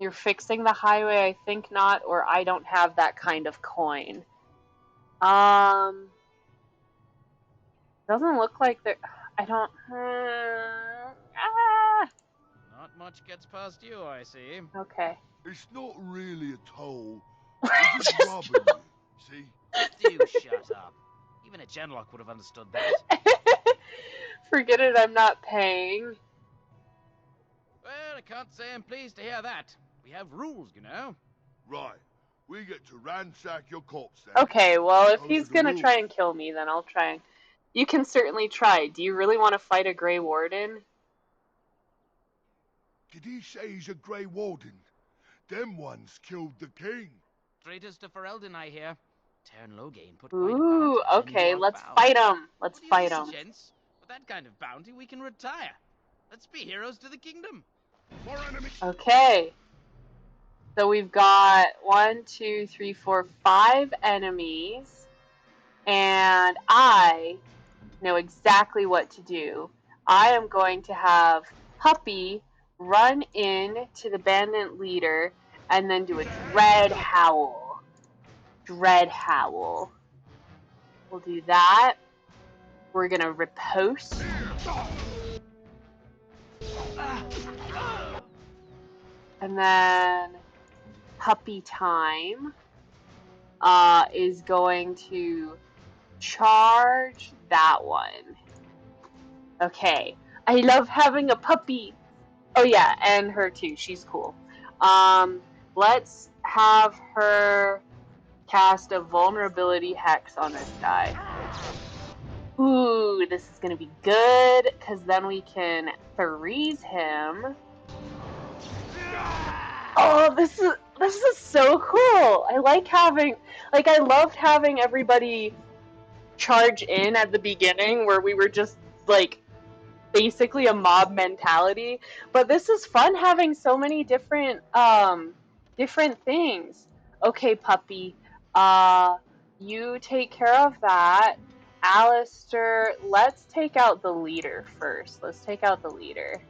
You're fixing the highway, I think not, or I don't have that kind of coin. Doesn't look like there. I don't. Not much gets past you, I see. Okay. It's not really a toll. We're just robbing you, see? Do shut up. Even a Genlock would have understood that. Forget it, I'm not paying. Well, I can't say I'm pleased to hear that. We have rules, you know. Right. We get to ransack your corpse then. Okay, well, if Those he's are the gonna rules. try and kill me, then I'll try and... You can certainly try. Do you really want to fight a Grey Warden? Did he say he's a Grey Warden? Them ones killed the king. Traitors to Ferelden, I hear. Terran Loghain put quite a bounty Ooh, on okay, anyone let's found. fight him. Let's What do you fight say, him. gents? With that kind of bounty, we can retire. Let's be heroes to the kingdom. More enemies. Okay. So we've got 1, 2, 3, 4, 5 enemies. And I know exactly what to do. I am going to have Puppy run in to the bandit leader and then do a dread howl. Dread howl. We'll do that. We're gonna riposte. And then Puppy Time is going to charge that one. Okay. I love having a puppy. Oh yeah, and her too. She's cool. Let's have her cast a vulnerability hex on this guy. Ooh, this is gonna be good, because then we can freeze him. Oh, this is so cool. I like having, I loved having everybody charge in at the beginning where we were just, basically a mob mentality. But this is fun having so many different things. Okay, Puppy, you take care of that. Alistair, let's take out the leader first. Let's take out the leader.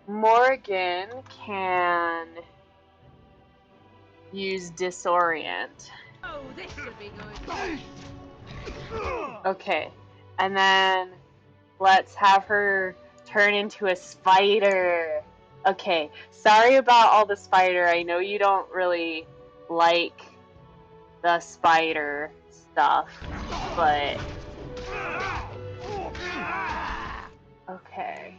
Morgan can use disorient. Oh, this should be good. Okay, and then let's have her turn into a spider. Okay, sorry about all the spider. I know you don't really like the spider stuff, but... Okay.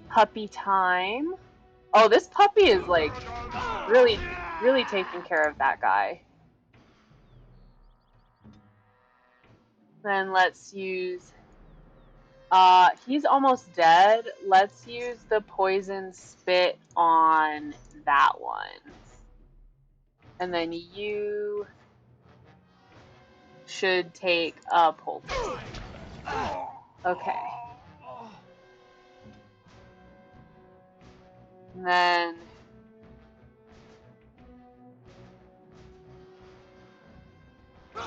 Puppy time. Oh, this puppy is, really, really taking care of that guy. Then let's use... he's almost dead. Let's use the poison spit on that one. And then you should take a poultice. Okay. And then... All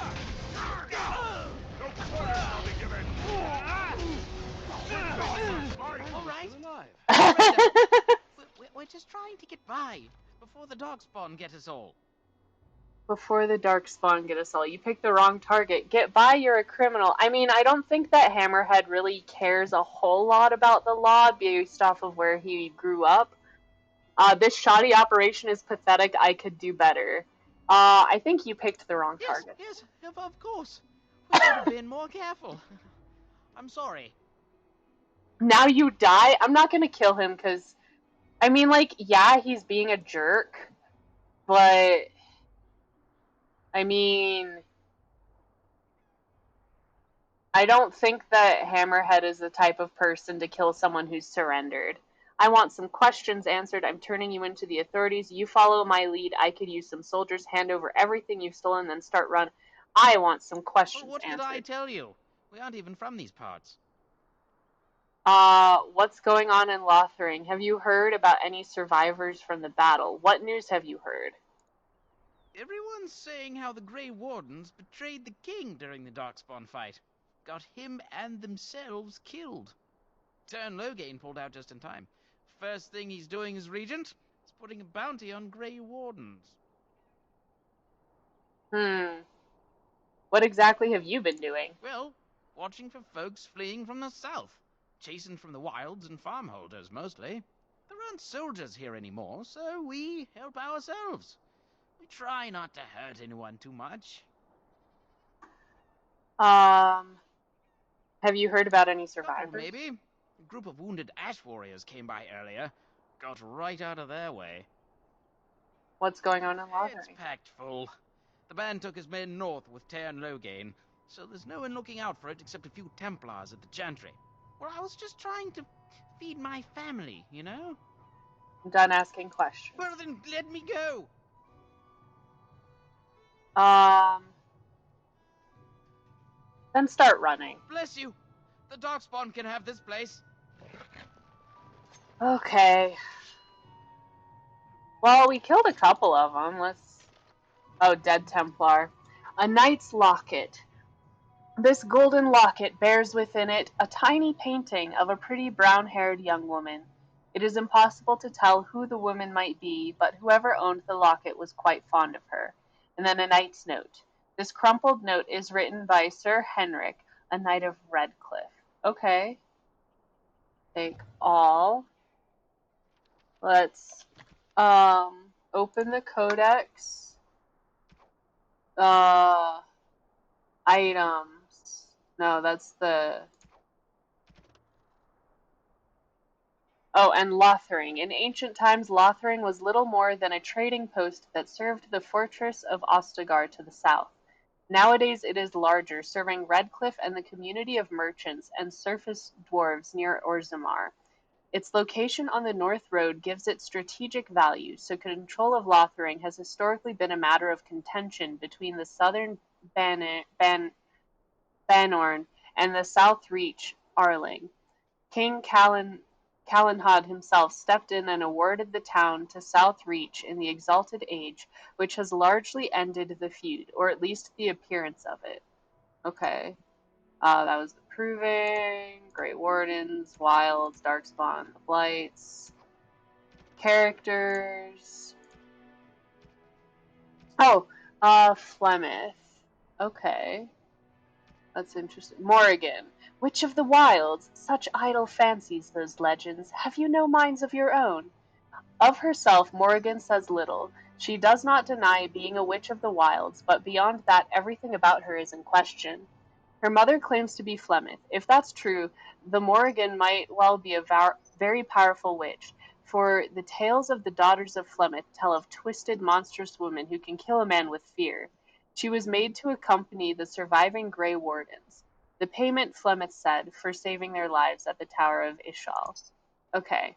right. We're just trying to get by before the Darkspawn get us all. Before the Darkspawn get us all. You picked the wrong target. Get by, you're a criminal. I mean, I don't think that Hammerhead really cares a whole lot about the law based off of where he grew up. This shoddy operation is pathetic. I could do better. I think you picked the wrong Yes, target. yes, of course. We should have been more careful. I'm sorry. Now you die? I'm not gonna kill him because, I mean, like, yeah, he's being a jerk, but, I mean, I don't think that Hammerhead is the type of person to kill someone who's surrendered. I want some questions answered. I'm turning you into the authorities. You follow my lead. I could use some soldiers. Hand over everything you've stolen, then start run. I want some Well, questions what could I answered. tell you? We aren't even from these parts. What's going on in Lothering? Have you heard about any survivors from the battle? What news have you heard? Everyone's saying how the Grey Wardens betrayed the king during the Darkspawn fight. Got him and themselves killed. Tern Loghain pulled out just in time. First thing he's doing as regent is putting a bounty on Grey Wardens. What exactly have you been doing? Well, watching for folks fleeing from the south. Chasing from the wilds and farmholders, mostly. There aren't soldiers here anymore, so we help ourselves. We try not to hurt anyone too much. Have you heard about any Couple, survivors? maybe. A group of wounded ash warriors came by earlier. Got right out of their way. What's going on in It's Lothering? packed full. The band took his men north with Tern Loghain, so there's no one looking out for it except a few Templars at the Chantry. Well, I was just trying to feed my family, you know? I'm done asking questions. Well, then let me go. Then start running. Bless you. The Darkspawn can have this place. Okay. Well, we killed a couple of them. Oh, dead Templar. A knight's locket. This golden locket bears within it a tiny painting of a pretty brown-haired young woman. It is impossible to tell who the woman might be, but whoever owned the locket was quite fond of her. And then a knight's note. This crumpled note is written by Sir Henrik, a knight of Redcliffe. Okay. Take all. Let's open the codex. Items. No, that's the... Oh, and Lothering. In ancient times, Lothering was little more than a trading post that served the fortress of Ostagar to the south. Nowadays it is larger, serving Redcliffe and the community of merchants and surface dwarves near Orzammar. Its location on the North Road gives it strategic value, so control of Lothering has historically been a matter of contention between the southern Banorn and the South Reach Arling. King Calenhad himself stepped in and awarded the town to South Reach in the Exalted Age, which has largely ended the feud, or at least the appearance of it. Okay. That was the Proving, Grey Wardens, Wilds, Darkspawn, the Blights. Characters. Oh, Flemeth. Okay. That's interesting. Morrigan. Witch of the Wilds. Such idle fancies, those legends. Have you no minds of your own? Of herself, Morrigan says little. She does not deny being a witch of the wilds, but beyond that everything about her is in question. Her mother claims to be Flemeth. If that's true, the Morrigan might well be a very powerful witch, for the tales of the daughters of Flemeth tell of twisted, monstrous women who can kill a man with fear. She was made to accompany the surviving Grey Wardens. The payment, Flemeth said, for saving their lives at the Tower of Ishal. Okay,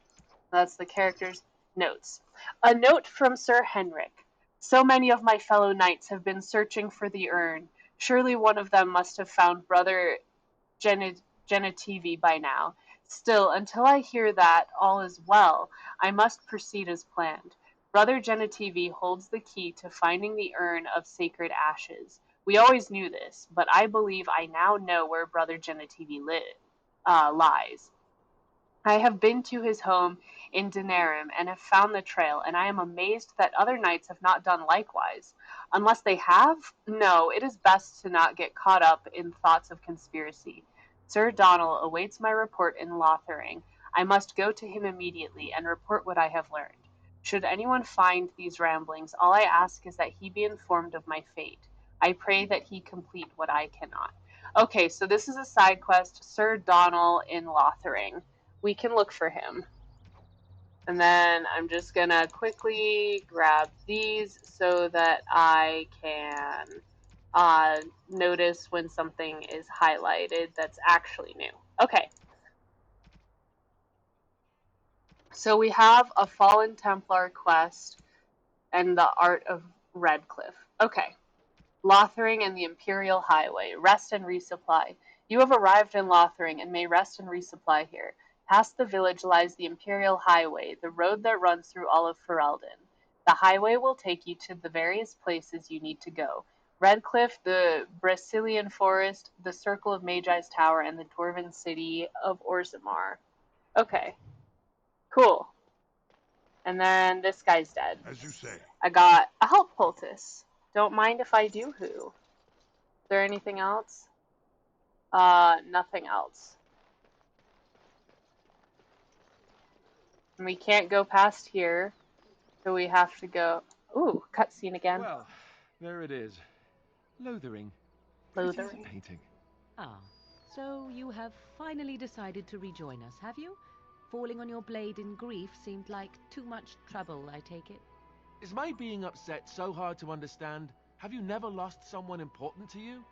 that's the characters' notes. A note from Sir Henrik. So many of my fellow knights have been searching for the urn. Surely one of them must have found Brother Genetivi by now. Still, until I hear that all is well, I must proceed as planned. Brother Genetivi holds the key to finding the urn of sacred ashes. We always knew this, but I believe I now know where Brother Genetivi lies. I have been to his home in Denerim and have found the trail, and I am amazed that other knights have not done likewise. Unless they have? No, it is best to not get caught up in thoughts of conspiracy. Sir Donal awaits my report in Lothering. I must go to him immediately and report what I have learned. Should anyone find these ramblings, all I ask is that he be informed of my fate. I pray that he complete what I cannot. Okay, so this is a side quest, Sir Donal in Lothering. We can look for him. And then I'm just gonna quickly grab these so that I can notice when something is highlighted that's actually new. Okay. So we have a Fallen Templar quest and the Art of Redcliffe. Okay. Lothering and the Imperial Highway. Rest and resupply. You have arrived in Lothering and may rest and resupply here. Past the village lies the Imperial Highway, the road that runs through all of Ferelden. The highway will take you to the various places you need to go. Redcliffe, the Brecilian Forest, the Circle of Magi's Tower, and the Dwarven City of Orzammar. Okay. Cool. And then this guy's dead. As you say. I got a health poultice. Don't mind if I do, who? Is there anything else? Nothing else. And we can't go past here, so we have to go... Ooh, cutscene again. Well, there it is. Lothering. Pretty as a Lothering. painting. Ah, so you have finally decided to rejoin us, have you? Falling on your blade in grief seemed like too much trouble, I take it. Is my being upset so hard to understand? Have you never lost someone important to you?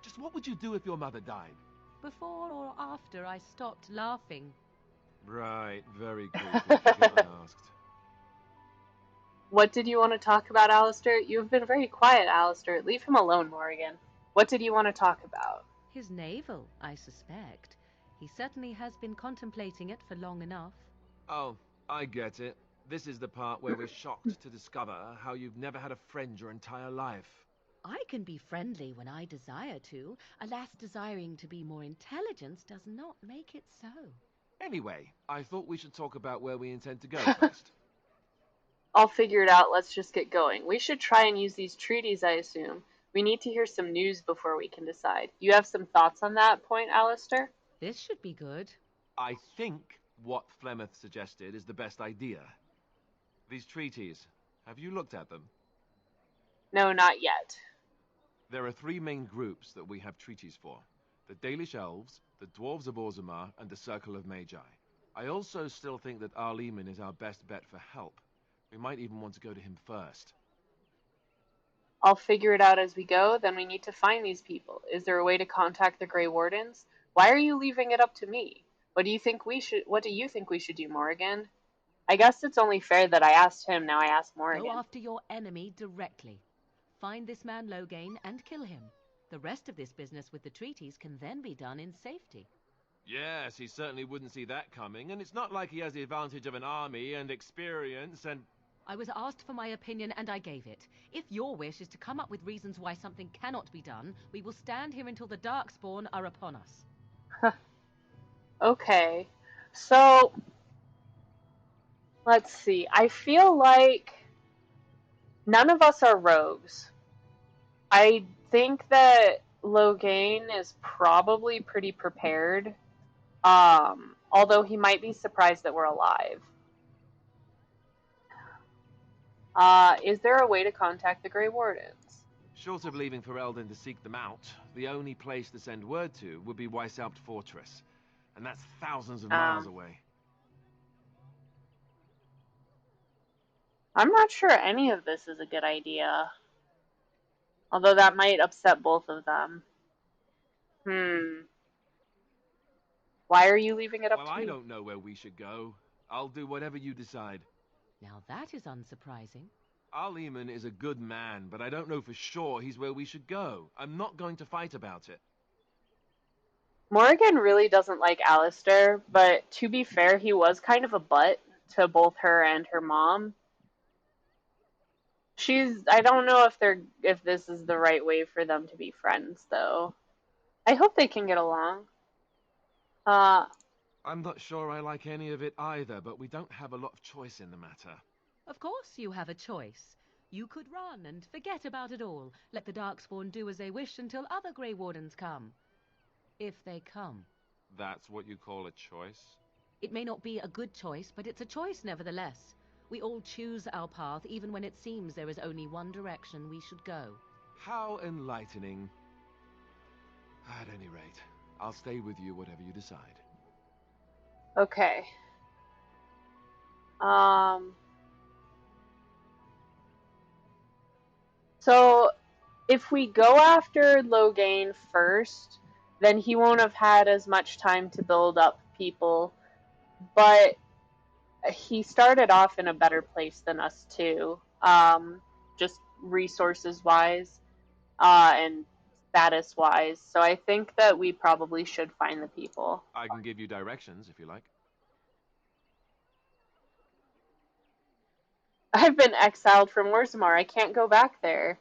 Just what would you do if your mother died? Before or after I stopped laughing? Right, very creepy. Forgot I asked. What did you want to talk about, Alistair? You've been very quiet, Alistair. Leave him alone, Morrigan. What did you want to talk about? His navel, I suspect. He certainly has been contemplating it for long enough. Oh, I get it. This is the part where we're shocked to discover how you've never had a friend your entire life. I can be friendly when I desire to. Alas, desiring to be more intelligent does not make it so. Anyway, I thought we should talk about where we intend to go first. I'll figure it out. Let's just get going. We should try and use these treaties, I assume. We need to hear some news before we can decide. You have some thoughts on that point, Alistair? This should be good. I think what Flemeth suggested is the best idea. These treaties, have you looked at them? No, not yet. There are three main groups that we have treaties for. The Dalish Elves, the Dwarves of Orzammar, and the Circle of Magi. I also still think that Arleman is our best bet for help. We might even want to go to him first. I'll figure it out as we go, then we need to find these people. Is there a way to contact the Grey Wardens? Why are you leaving it up to me? What do you think we should do, Morrigan? I guess it's only fair that I asked him, now I ask Morrigan. Go after your enemy directly. Find this man Loghain and kill him. The rest of this business with the treaties can then be done in safety. Yes, he certainly wouldn't see that coming, and it's not like he has the advantage of an army and experience and... I was asked for my opinion and I gave it. If your wish is to come up with reasons why something cannot be done, we will stand here until the Darkspawn are upon us. Okay. So, let's see. I feel like none of us are rogues. I think that Loghain is probably pretty prepared. Although he might be surprised that we're alive. Is there a way to contact the Grey Wardens? Short of leaving Ferelden to seek them out, the only place to send word to would be Weishaupt Fortress. And that's thousands of miles away. I'm not sure any of this is a good idea. Although that might upset both of them. Why are you leaving it up to me? Well, I don't know where we should go. I'll do whatever you decide. Now that is unsurprising. Arleman is a good man, but I don't know for sure he's where we should go. I'm not going to fight about it. Morrigan really doesn't like Alistair, but to be fair, he was kind of a butt to both her and her mom. I don't know if this is the right way for them to be friends, though. I hope they can get along. I'm not sure I like any of it either, but we don't have a lot of choice in the matter. Of course you have a choice. You could run and forget about it all. Let the Darkspawn do as they wish until other Grey Wardens come. If they come. That's what you call a choice? It may not be a good choice, but it's a choice nevertheless. We all choose our path, even when it seems there is only one direction we should go. How enlightening. At any rate, I'll stay with you whatever you decide. Okay. So if we go after Logain first, then he won't have had as much time to build up people. But he started off in a better place than us too. Just resources wise, and status wise. So I think that we probably should find the people. I can give you directions if you like. I've been exiled from Orzammar. I can't go back there.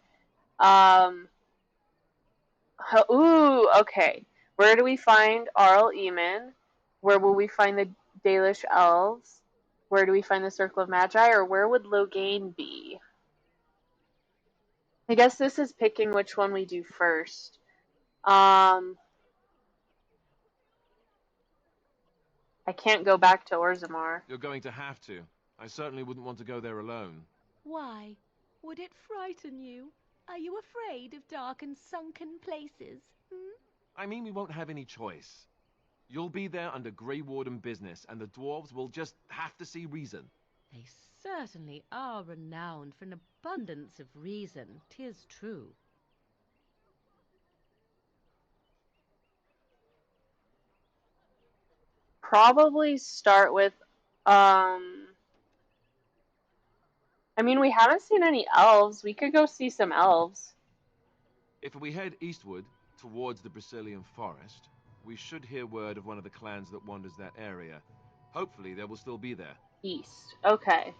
Ooh, okay. Where do we find Arl Eamon? Where will we find the Dalish elves? Where do we find the Circle of Magi? Or where would Logain be? I guess this is picking which one we do first. I can't go back to Orzammar. You're going to have to. I certainly wouldn't want to go there alone. Why? Would it frighten you? Are you afraid of dark and sunken places? I mean, we won't have any choice. You'll be there under Grey Warden business, and the dwarves will just have to see reason. They certainly are renowned for an abundance of reason, 'tis true. Probably start with, I mean, we haven't seen any elves. We could go see some elves. If we head eastward, towards the Brazilian forest, we should hear word of one of the clans that wanders that area. Hopefully, they will still be there. East. Okay.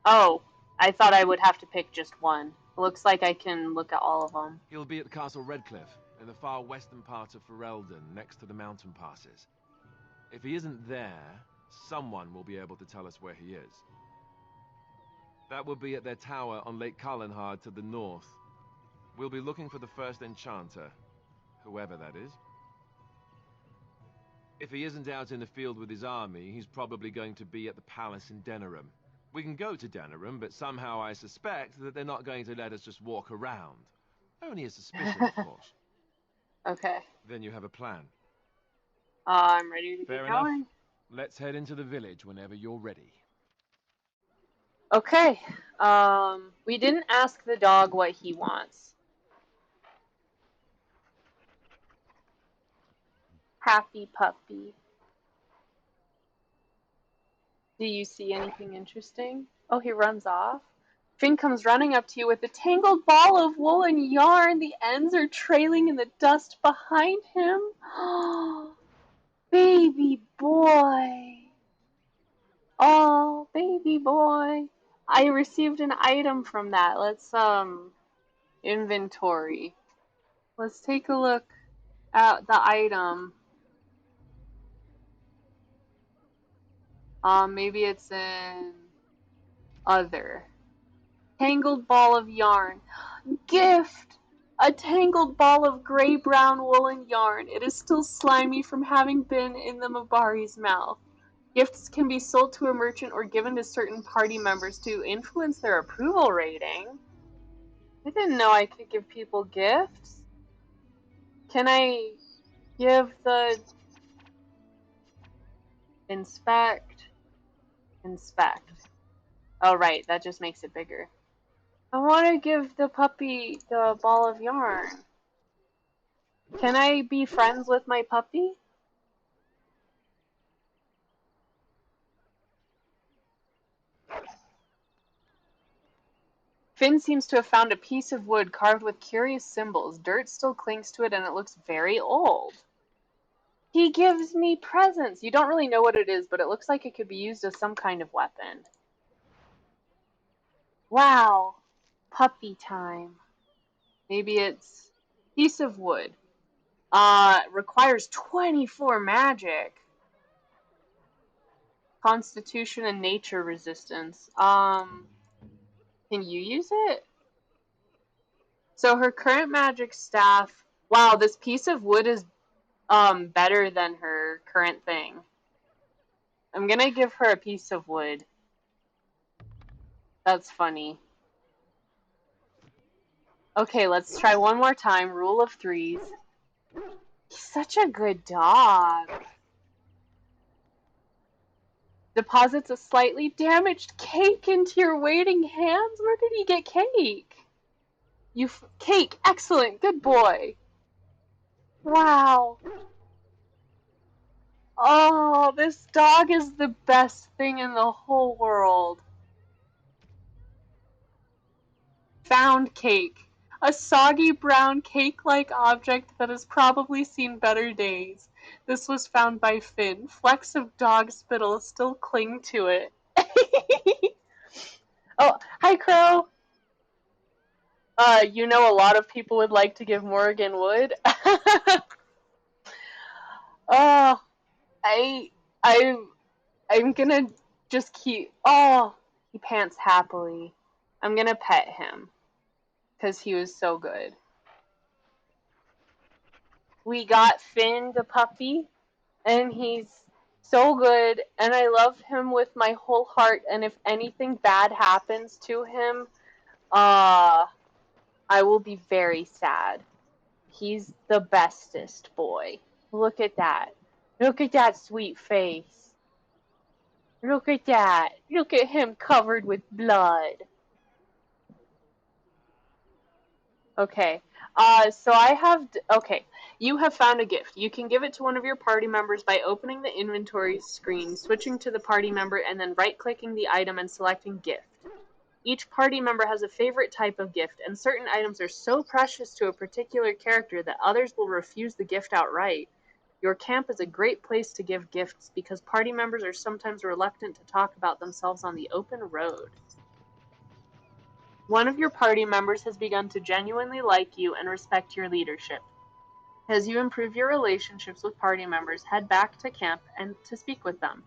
Oh, I thought I would have to pick just one. Looks like I can look at all of them. He'll be at Castle Redcliffe, in the far western part of Ferelden, next to the mountain passes. If he isn't there, someone will be able to tell us where he is. That will be at their tower on Lake Carlenhard to the north. We'll be looking for the first enchanter, whoever that is. If he isn't out in the field with his army, he's probably going to be at the palace in Denerim. We can go to Denerim, but somehow I suspect that they're not going to let us just walk around. Only a suspicion, of course. Okay. Then you have a plan. I'm ready to Fair get enough. going. Let's head into the village whenever you're ready. Okay. We didn't ask the dog what he wants. Happy puppy. Do you see anything interesting? Oh, he runs off. Finn comes running up to you with a tangled ball of wool and yarn. The ends are trailing in the dust behind him. Baby boy. Oh, baby boy. I received an item from that. Let's, inventory. Let's take a look at the item. Maybe it's in other. Tangled ball of yarn. Gift! A tangled ball of gray-brown woolen yarn. It is still slimy from having been in the Mabari's mouth. Gifts can be sold to a merchant or given to certain party members to influence their approval rating. I didn't know I could give people gifts. Can I give the... Inspect. Oh, right, that just makes it bigger. I want to give the puppy the ball of yarn. Can I be friends with my puppy? Finn seems to have found a piece of wood carved with curious symbols. Dirt still clings to it and it looks very old. He gives me presents. You don't really know what it is, but it looks like it could be used as some kind of weapon. Wow. Puppy time. Maybe it's piece of wood. Requires 24 magic. Constitution and nature resistance. Can you use it? So her current magic staff. Wow, this piece of wood is better than her current thing. I'm gonna give her a piece of wood. That's funny. Okay, let's try one more time. Rule of threes. He's such a good dog. Deposits a slightly damaged cake into your waiting hands? Where did he get cake? Cake, excellent, good boy. Wow. Oh, this dog is the best thing in the whole world. Found cake. A soggy brown cake-like object that has probably seen better days. This was found by Finn. Flecks of dog spittle still cling to it. Oh, hi, Crow. You know a lot of people would like to give Morrigan wood. Oh, I, I, I'm gonna just keep. Oh, he pants happily. I'm gonna pet him because he was so good. We got Finn the puppy, and he's so good, and I love him with my whole heart. And if anything bad happens to him, I will be very sad. He's the bestest boy. Look at that. Look at that sweet face. Look at that. Look at him covered with blood. Okay. So I have. Okay. You have found a gift. You can give it to one of your party members by opening the inventory screen, switching to the party member, and then right-clicking the item and selecting gift. Each party member has a favorite type of gift, and certain items are so precious to a particular character that others will refuse the gift outright. Your camp is a great place to give gifts because party members are sometimes reluctant to talk about themselves on the open road. One of your party members has begun to genuinely like you and respect your leadership. As you improve your relationships with party members, head back to camp and to speak with them.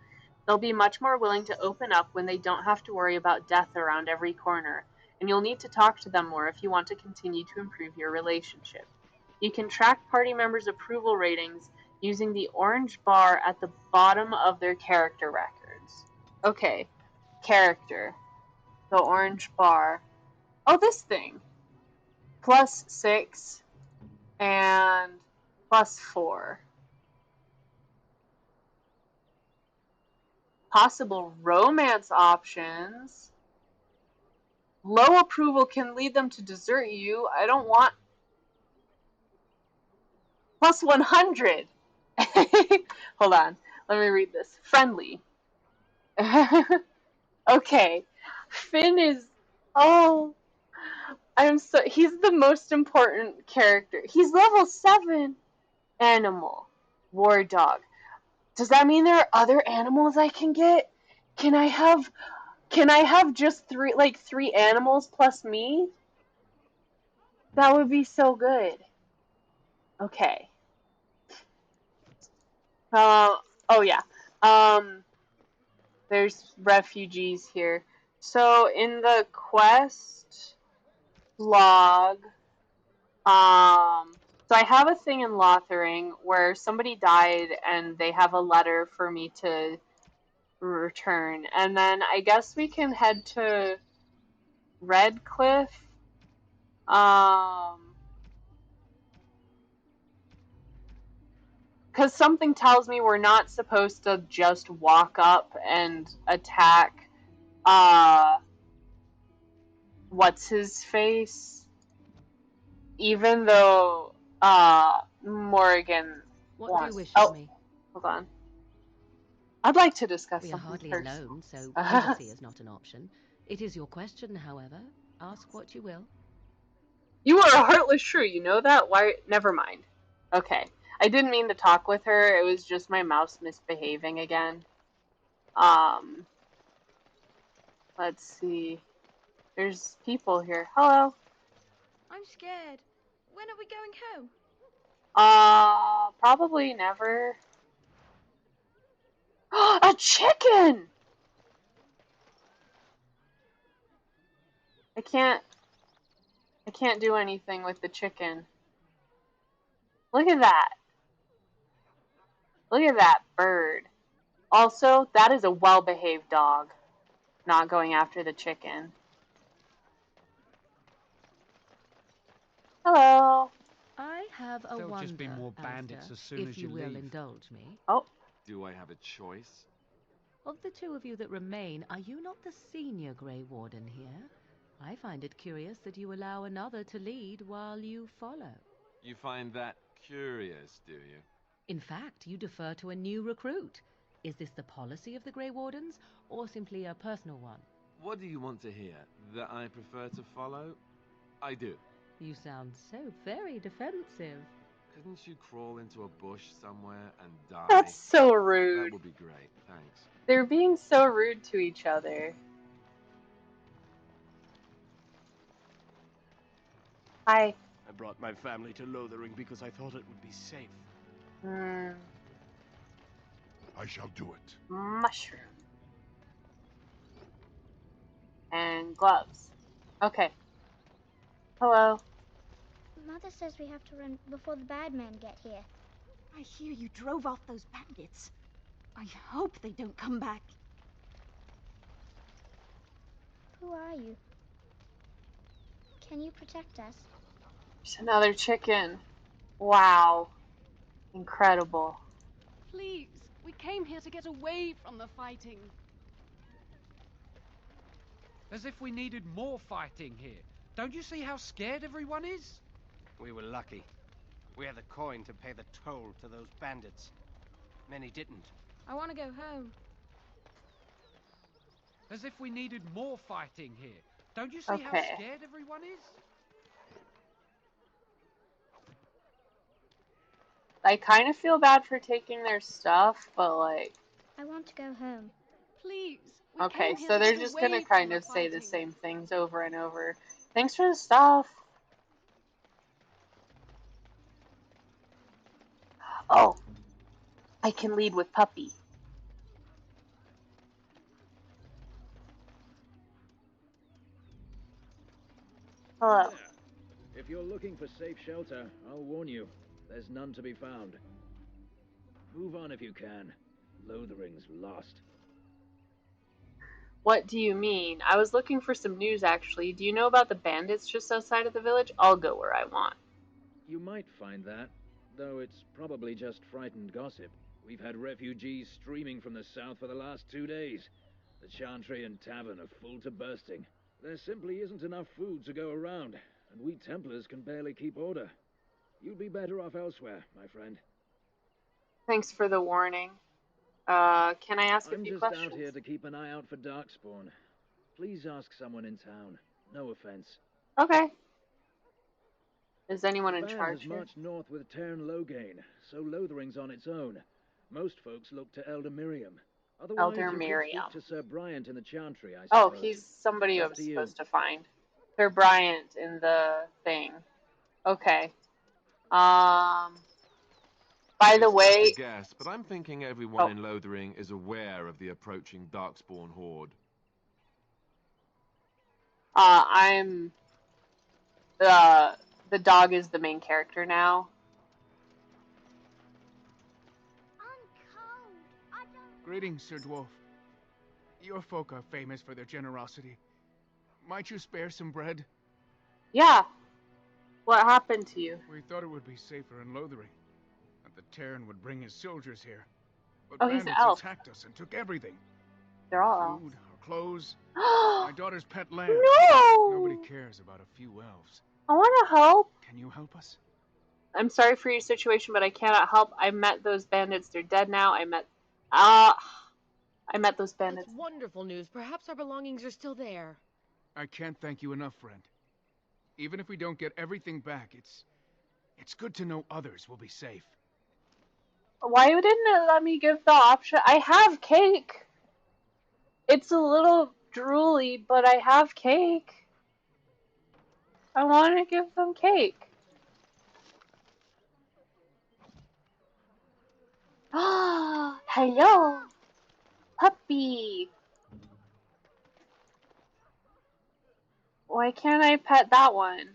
They'll be much more willing to open up when they don't have to worry about death around every corner, and you'll need to talk to them more if you want to continue to improve your relationship. You can track party members' approval ratings using the orange bar at the bottom of their character records. Okay, character. The orange bar. Oh, this thing. +6 and +4. Possible romance options. Low approval can lead them to desert you. I don't want. +100. Hold on. Let me read this. Friendly. Okay. Finn is. Oh. He's the most important character. He's level 7. Animal. War dog. Does that mean there are other animals I can get? Can I have just three animals plus me? That would be so good. Okay. Oh yeah. There's refugees here. So in the quest log, so I have a thing in Lothering where somebody died and they have a letter for me to return. And then I guess we can head to Redcliffe. Because something tells me we're not supposed to just walk up and attack, what's his face? Even though, Morrigan What wants. do you wish Oh, of me? hold on. I'd like to discuss We are something hardly personal. alone, so privacy is not an option. It is your question, however. Ask what you will. You are a heartless shrew, you know that? Why? Never mind. Okay. I didn't mean to talk with her, it was just my mouse misbehaving again. Let's see. There's people here. Hello. I'm scared. When are we going home? Probably never. A chicken! I can't do anything with the chicken. Look at that. Look at that bird. Also, that is a well-behaved dog, not going after the chicken. Hello. I have a There'll wonder, just be more bandits Alistair, as soon if as you you will leave. indulge me. Oh. Do I have a choice? Of the two of you that remain, are you not the senior Grey Warden here? I find it curious that you allow another to lead while you follow. You find that curious, do you? In fact, you defer to a new recruit. Is this the policy of the Grey Wardens, or simply a personal one? What do you want to hear? That I prefer to follow? I do. You sound so very defensive. Couldn't you crawl into a bush somewhere and die? That's so That rude. would be great, thanks. They're being so rude to each other. Hi. I brought my family to Lothering because I thought it would be safe. I shall do it. Mushroom. And gloves. Okay. Hello. Mother says we have to run before the bad men get here. I hear you drove off those bandits. I hope they don't come back. Who are you? Can you protect us? There's another chicken. Wow. Incredible. Please, we came here to get away from the fighting. As if we needed more fighting here. Don't you see how scared everyone is? We were lucky. We had the coin to pay the toll to those bandits. Many didn't. I want to go home. As if we needed more fighting here. Don't you see how Okay. scared everyone is? I kind of feel bad for taking their stuff, but like... I want to go home. Please, we Okay, came here so to they're get just away gonna from kind the of say the fighting. same things over and over. Thanks for the stuff. Oh, I can lead with puppy. Hello. If you're looking for safe shelter, I'll warn you, there's none to be found. Move on if you can. Lothering's lost. What do you mean? I was looking for some news, actually. Do you know about the bandits just outside of the village? I'll go where I want. You might find that, though it's probably just frightened gossip. We've had refugees streaming from the south for the last 2 days. The Chantry and Tavern are full to bursting. There simply isn't enough food to go around, and we Templars can barely keep order. You'd be better off elsewhere, my friend. Thanks for the warning. Can I ask a I'm few just questions? out here to keep an eye out for Darkspawn. Please ask someone in town. No offense. Okay. Is anyone The in band charge has here? marched north with Tern Loghain, so Lothering's on its own. Most folks look to Elder Miriam. Otherwise, Elder you could Miriam. speak to Sir Bryant in the Chantry, I Oh, suppose. he's somebody Up I'm to you. supposed to find. Sir Bryant in the thing. Okay. By the It's way... just a guess, but I'm thinking everyone in Lothering is aware of the approaching Darkspawn horde. I'm... The dog is the main character now. Greetings, Sir Dwarf. Your folk are famous for their generosity. Might you spare some bread? Yeah. What happened to you? We thought it would be safer in Lothering, that the Terran would bring his soldiers here. But Oh, he's an bandits elf. attacked us and took everything. They're all Food, our clothes, my daughter's pet lamb. No! Nobody cares about a few elves. I want to help. Can you help us? I'm sorry for your situation, but I cannot help. I met those bandits. They're dead now. I met those bandits. That's wonderful news. Perhaps our belongings are still there. I can't thank you enough, friend. Even if we don't get everything back, it's good to know others will be safe. Why didn't it let me give the option? I have cake. It's a little drooly, but I have cake. I want to give them cake. Hello. Puppy! Why can't I pet that one?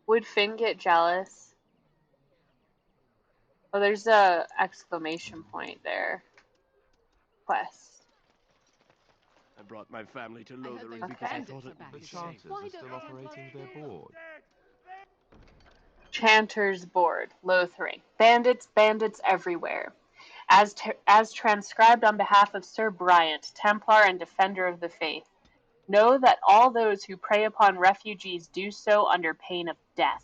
Would Finn get jealous? Oh, there's a exclamation point there. Quest. I brought my family to Lothering those because I bandits thought are it back would be The safe. Chanters are still operating their board. Chanter's board. Lothering. Bandits, bandits everywhere. As transcribed on behalf of Sir Bryant, Templar and Defender of the Faith, know that all those who prey upon refugees do so under pain of death.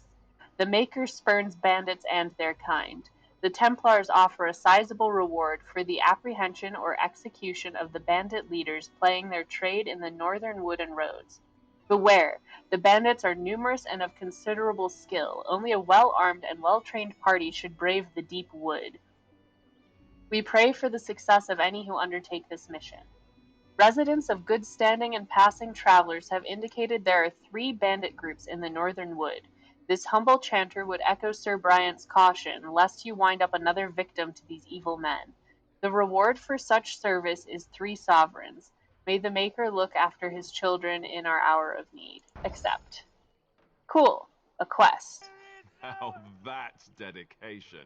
The Maker spurns bandits and their kind. The Templars offer a sizable reward for the apprehension or execution of the bandit leaders plying their trade in the northern wooden roads. Beware, the bandits are numerous and of considerable skill. Only a well-armed and well-trained party should brave the deep wood. We pray for the success of any who undertake this mission. Residents of good standing and passing travelers have indicated there are 3 bandit groups in the northern wood. This humble chanter would echo Sir Bryant's caution, lest you wind up another victim to these evil men. The reward for such service is 3 sovereigns. May the Maker look after his children in our hour of need. Accept. Cool. A quest. Now that's dedication.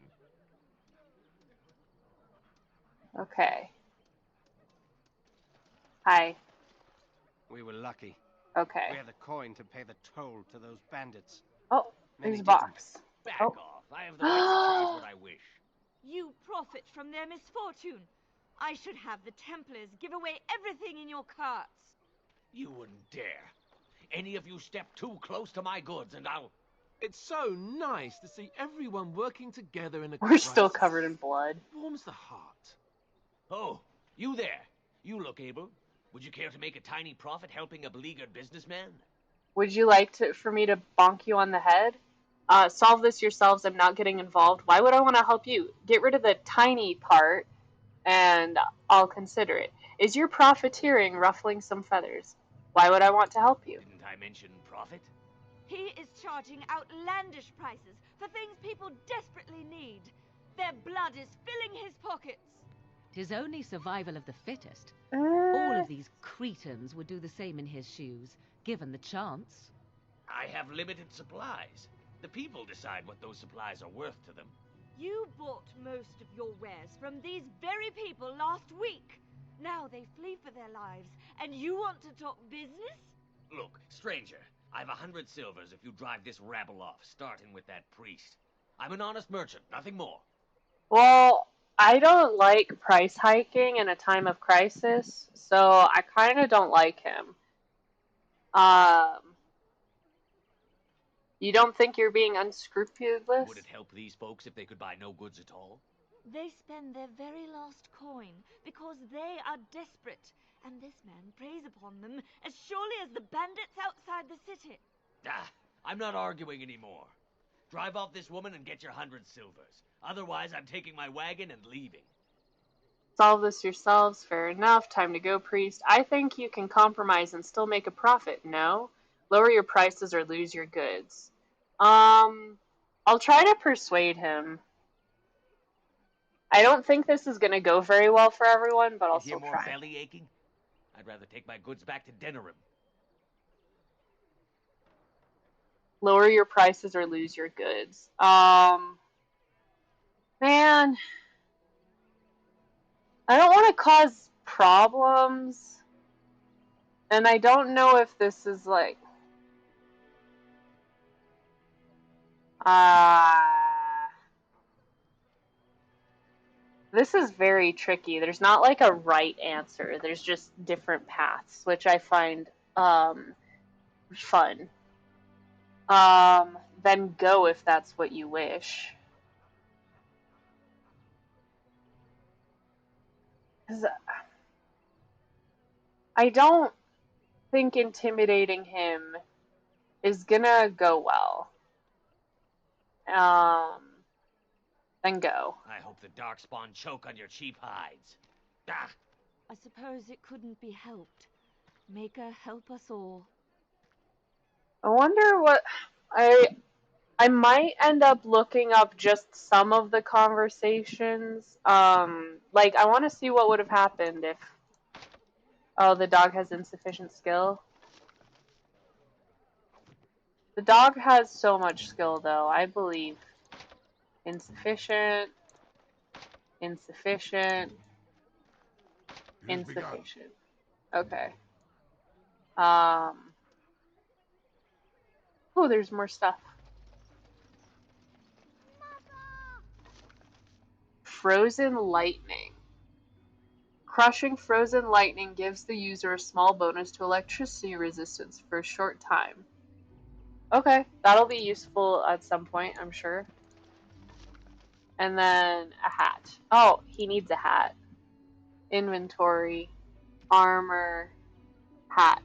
Okay. Hi. We were lucky. Okay. We had the coin to pay the toll to those bandits. Oh, Many there's a didn't. box. Back Oh. off. I have the right to charge what I wish. You profit from their misfortune. I should have the Templars give away everything in your carts. You wouldn't dare. Any of you step too close to my goods and I'll... It's so nice to see everyone working together in a We're still crisis. covered in blood. Warms the heart. Oh, you there. You look able. Would you care to make a tiny profit helping a beleaguered businessman? Would you like for me to bonk you on the head? Solve this yourselves. I'm not getting involved. Why would I want to help you? Get rid of the tiny part, and I'll consider it. Is your profiteering ruffling some feathers? Why would I want to help you? Didn't I mention profit? He is charging outlandish prices for things people desperately need. Their blood is filling his pockets. 'Tis only survival of the fittest. All of these cretins would do the same in his shoes, given the chance. I have limited supplies. The people decide what those supplies are worth to them. You bought most of your wares from these very people last week. Now they flee for their lives, and you want to talk business? Look, stranger, I've 100 silvers if you drive this rabble off, starting with that priest. I'm an honest merchant, nothing more. Well, I don't like price hiking in a time of crisis, so I kind of don't like him. You don't think you're being unscrupulous? Would it help these folks if they could buy no goods at all? They spend their very last coin because they are desperate, and this man preys upon them as surely as the bandits outside the city. Ah, I'm not arguing anymore. Drive off this woman and get your 100 silvers. Otherwise, I'm taking my wagon and leaving. Solve this yourselves. Fair enough. Time to go, priest. I think you can compromise and still make a profit, no? Lower your prices or lose your goods. I'll try to persuade him. I don't think this is going to go very well for everyone, but I'll You hear still more try. belly aching? I'd rather take my goods back to Denerim. Lower your prices or lose your goods. Man, I don't want to cause problems, and I don't know if this is like, this is very tricky. There's not like a right answer. There's just different paths, which I find fun. Then go if that's what you wish. 'Cause I don't think intimidating him is gonna go well. Then go. I hope the Darkspawn choke on your cheap hides. Ah! I suppose it couldn't be helped. Maker, help us all. I wonder what I might end up looking up just some of the conversations. Like I want to see what would have happened if Oh, the dog has insufficient skill. The dog has so much skill, though, I believe. Insufficient. Insufficient. Insufficient. Okay. Oh, there's more stuff. Frozen lightning. Crushing frozen lightning gives the user a small bonus to electricity resistance for a short time. Okay, that'll be useful at some point, I'm sure. And then a hat. Oh, he needs a hat. Inventory. Armor. Hat.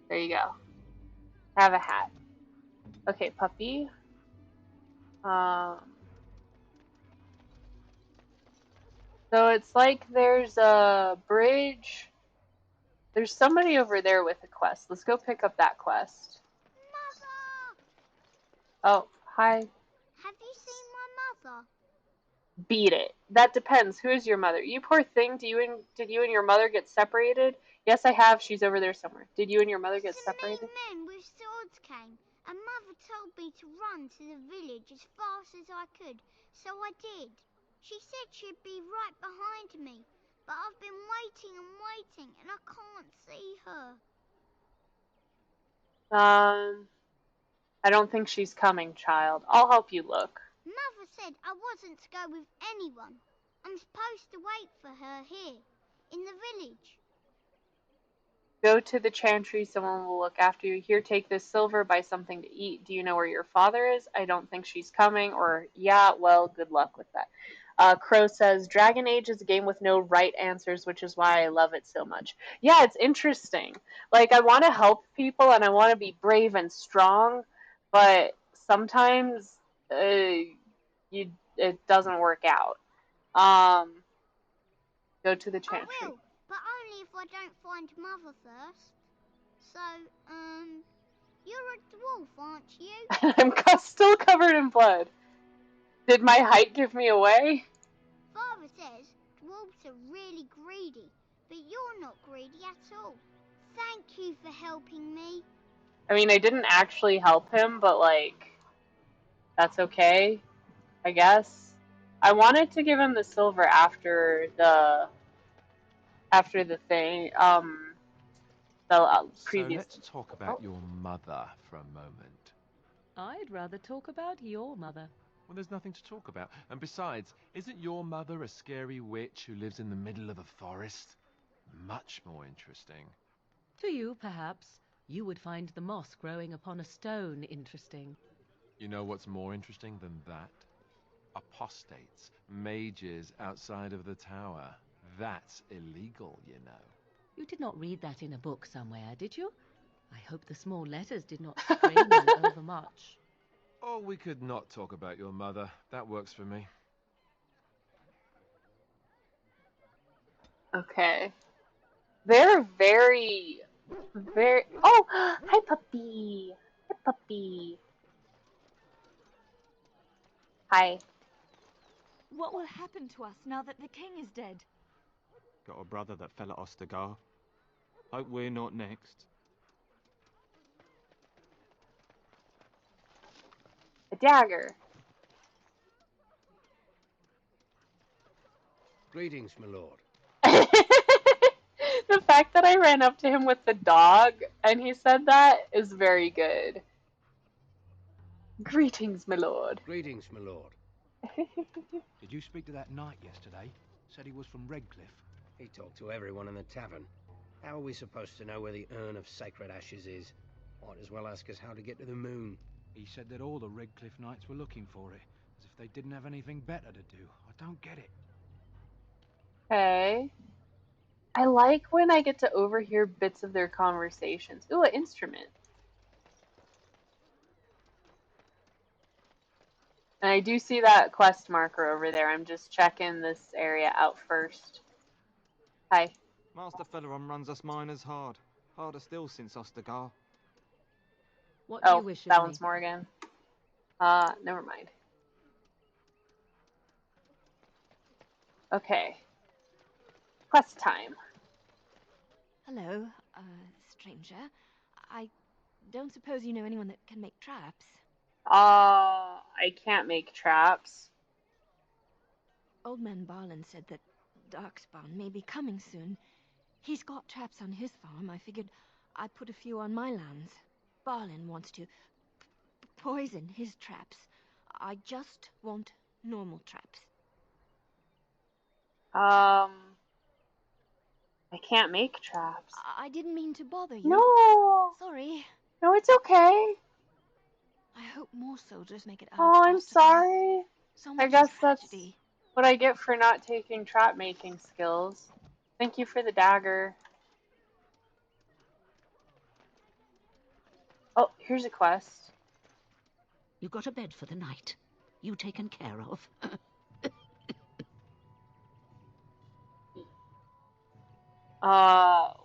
There you go. Have a hat. Okay, puppy. So it's like there's a bridge. There's somebody over there with a quest. Let's go pick up that quest. Oh, hi. Have you seen my mother? Beat it. That depends. Who is your mother? You poor thing. Did you and your mother get separated? Yes, I have. She's over there somewhere. Did you and your mother get separated? Men with swords came, and Mother told me to run to the village as fast as I could, so I did. She said she'd be right behind me, but I've been waiting and waiting, and I can't see her. I don't think she's coming, child. I'll help you look. Mother said I wasn't to go with anyone. I'm supposed to wait for her here, in the village. Go to the chantry. Someone will look after you. Here, take this silver. Buy something to eat. Do you know where your father is? I don't think she's coming. Or, yeah, well, good luck with that. Crow says, Dragon Age is a game with no right answers, which is why I love it so much. Yeah, it's interesting. Like, I want to help people, and I want to be brave and strong, but sometimes it doesn't work out. Go to the chantry. I will, but only if I don't find Mother first. So, you're a dwarf, aren't you? I'm still covered in blood. Did my height give me away? Father says dwarves are really greedy, but you're not greedy at all. Thank you for helping me. I mean, I didn't actually help him, but, like, that's okay, I guess. I wanted to give him the silver after the thing, the previous... So let's talk about your mother for a moment. I'd rather talk about your mother. Well, there's nothing to talk about. And besides, isn't your mother a scary witch who lives in the middle of a forest? Much more interesting. To you, perhaps. You would find the moss growing upon a stone interesting. You know what's more interesting than that? Apostates, mages outside of the tower. That's illegal, you know. You did not read that in a book somewhere, did you? I hope the small letters did not strain you overmuch. Or we could not talk about your mother. That works for me. Okay. They're very... Oh! Hi, puppy! Hi, puppy! Hi. What will happen to us now that the king is dead? Got a brother that fell at Ostagar. Hope we're not next. A dagger. Greetings, my lord. The fact that I ran up to him with the dog and he said that is very good. Greetings, my lord. Greetings, my lord. Did you speak to that knight yesterday? Said he was from Redcliffe. He talked to everyone in the tavern. How are we supposed to know where the urn of sacred ashes is? Might as well ask us how to get to the moon. He said that all the Redcliffe knights were looking for it, as if they didn't have anything better to do. I don't get it. Okay. I like when I get to overhear bits of their conversations. Ooh, an instrument. And I do see that quest marker over there. I'm just checking this area out first. Hi. Master Feleron runs us miners hard. Harder still since Ostagar. What do you wish of me? That one's Morgan. Never mind. Okay. Quest time. Hello, stranger. I don't suppose you know anyone that can make traps? I can't make traps. Old man Barlin said that Darkspawn may be coming soon. He's got traps on his farm. I figured I'd put a few on my lands. Barlin wants to poison his traps. I just want normal traps. I can't make traps. I didn't mean to bother you. No! Sorry. No, it's okay. I hope more soldiers make it out Oh, of I'm Ostagar. sorry. So I much guess that's tragedy. what I get for not taking trap making skills. Thank you for the dagger. Oh, here's a quest. You got a bed for the night. You taken care of.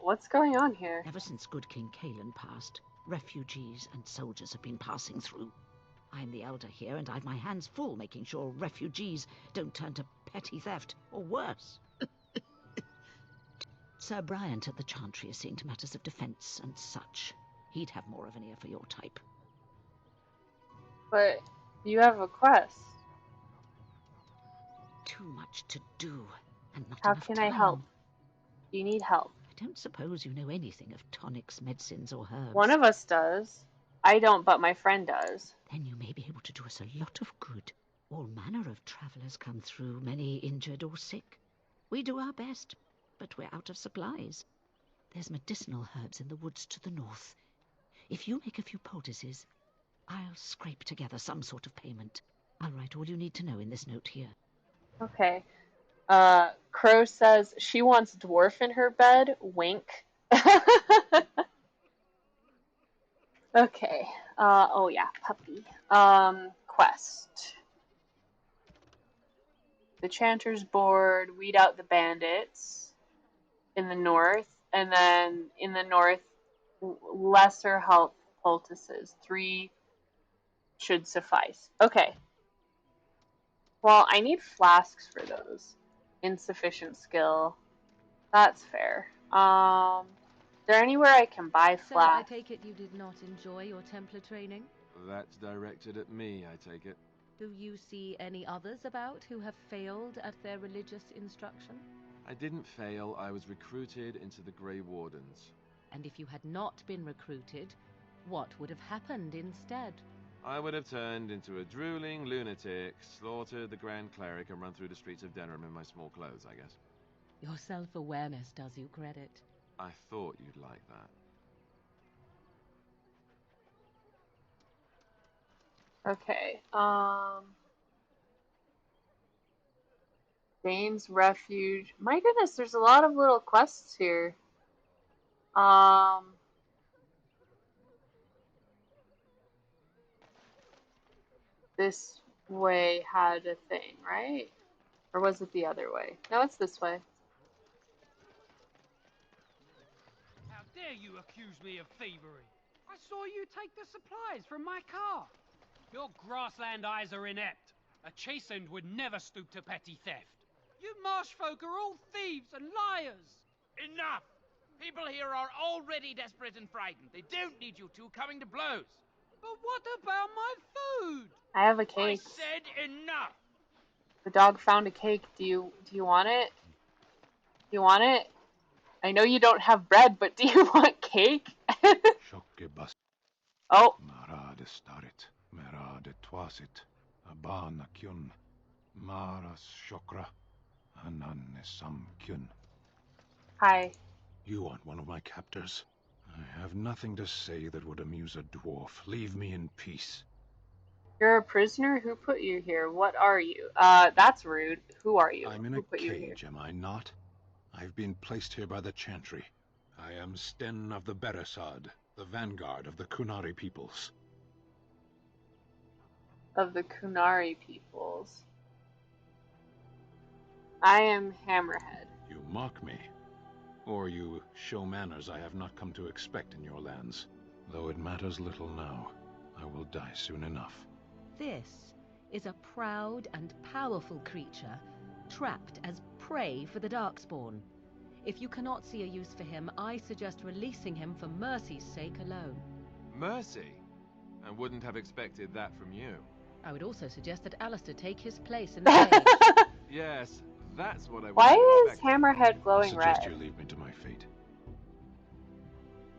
What's going on here? Ever since good King Kalen passed, refugees and soldiers have been passing through. I'm the elder here, and I've my hands full making sure refugees don't turn to petty theft, or worse. Sir Bryant at the Chantry is seeing to matters of defence and such. He'd have more of an ear for your type. But you have a quest. Too much to do, and not How enough can time. I help? You need help. I don't suppose you know anything of tonics, medicines, or herbs. One of us does. I don't, but my friend does. Then you may be able to do us a lot of good. All manner of travellers come through, many injured or sick. We do our best, but we're out of supplies. There's medicinal herbs in the woods to the north. If you make a few poultices, I'll scrape together some sort of payment. I'll write all you need to know in this note here. Okay. Crow says she wants dwarf in her bed. Wink. Okay. Oh yeah, puppy. Quest. The Chanter's Board, weed out the bandits in the north, and then in the north, lesser health poultices. 3 should suffice. Okay. Well, I need flasks for those. Insufficient skill. That's fair. Is there anywhere I can buy So I flasks? take it you did not enjoy your Templar training? That's directed at me, I take it. Do you see any others about who have failed at their religious instruction? I didn't fail, I was recruited into the Grey Wardens. And if you had not been recruited, what would have happened instead? I would have turned into a drooling lunatic, slaughtered the Grand Cleric, and run through the streets of Denham in my small clothes, I guess. Your self-awareness does you credit. I thought you'd like that. Okay. Dane's Refuge. My goodness, there's a lot of little quests here. This way had a thing, right? Or was it the other way? No, it's this way. How dare you accuse me of thievery? I saw you take the supplies from my car. Your grassland eyes are inept. A chastened would never stoop to petty theft. You marsh folk are all thieves and liars. Enough! People here are already desperate and frightened. They don't need you two coming to blows. But what about my food? I have a I cake. said enough! The dog found a cake. Do you want it? Do you want it? I know you don't have bread, but do you want cake? Oh. Marade starit, merade twasit, abana kyun, maras shokra, ananne sam kyun. Hi. You aren't one of my captors. I have nothing to say that would amuse a dwarf. Leave me in peace. You're a prisoner? Who put you here? What are you? That's rude. Who are you? I'm in Who a put you here? cage, am I not? I've been placed here by the Chantry. I am Sten of the Beresad, the vanguard of the Kunari peoples. Of the Kunari peoples. I am Hammerhead. You mock me. Or you show manners I have not come to expect in your lands. Though it matters little now. I will die soon enough. This is a proud and powerful creature, trapped as prey for the Darkspawn. If you cannot see a use for him, I suggest releasing him for mercy's sake alone. Mercy? I wouldn't have expected that from you. I would also suggest that Alistair take his place in the cage. Yes, that's what I would Why have is expected. Hammerhead I glowing suggest red? you leave me to my fate.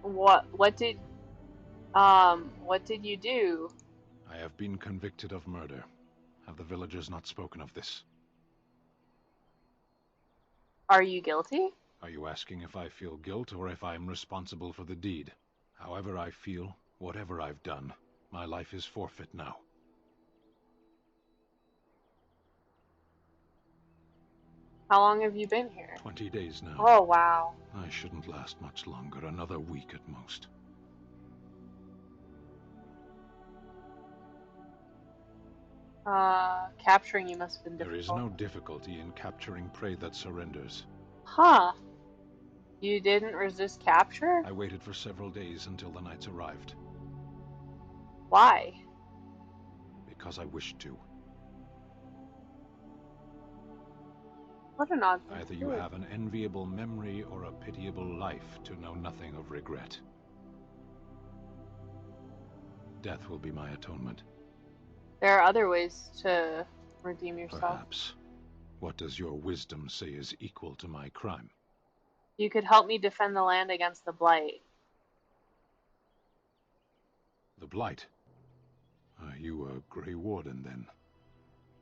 What did you do? I have been convicted of murder. Have the villagers not spoken of this? Are you guilty? Are you asking if I feel guilt or if I am responsible for the deed? However I feel, whatever I've done, my life is forfeit now. How long have you been here? 20 days now. Oh, wow. I shouldn't last much longer, another week at most. Capturing you must have been There difficult. is no difficulty in capturing prey that surrenders. Huh. You didn't resist capture? I waited for several days until the knights arrived. Why? Because I wished to. What an odd thing Either to you do. have an enviable memory or a pitiable life to know nothing of regret. Death will be my atonement. There are other ways to redeem yourself. Perhaps. What does your wisdom say is equal to my crime? You could help me defend the land against the Blight. The Blight? Are you a Grey Warden, then?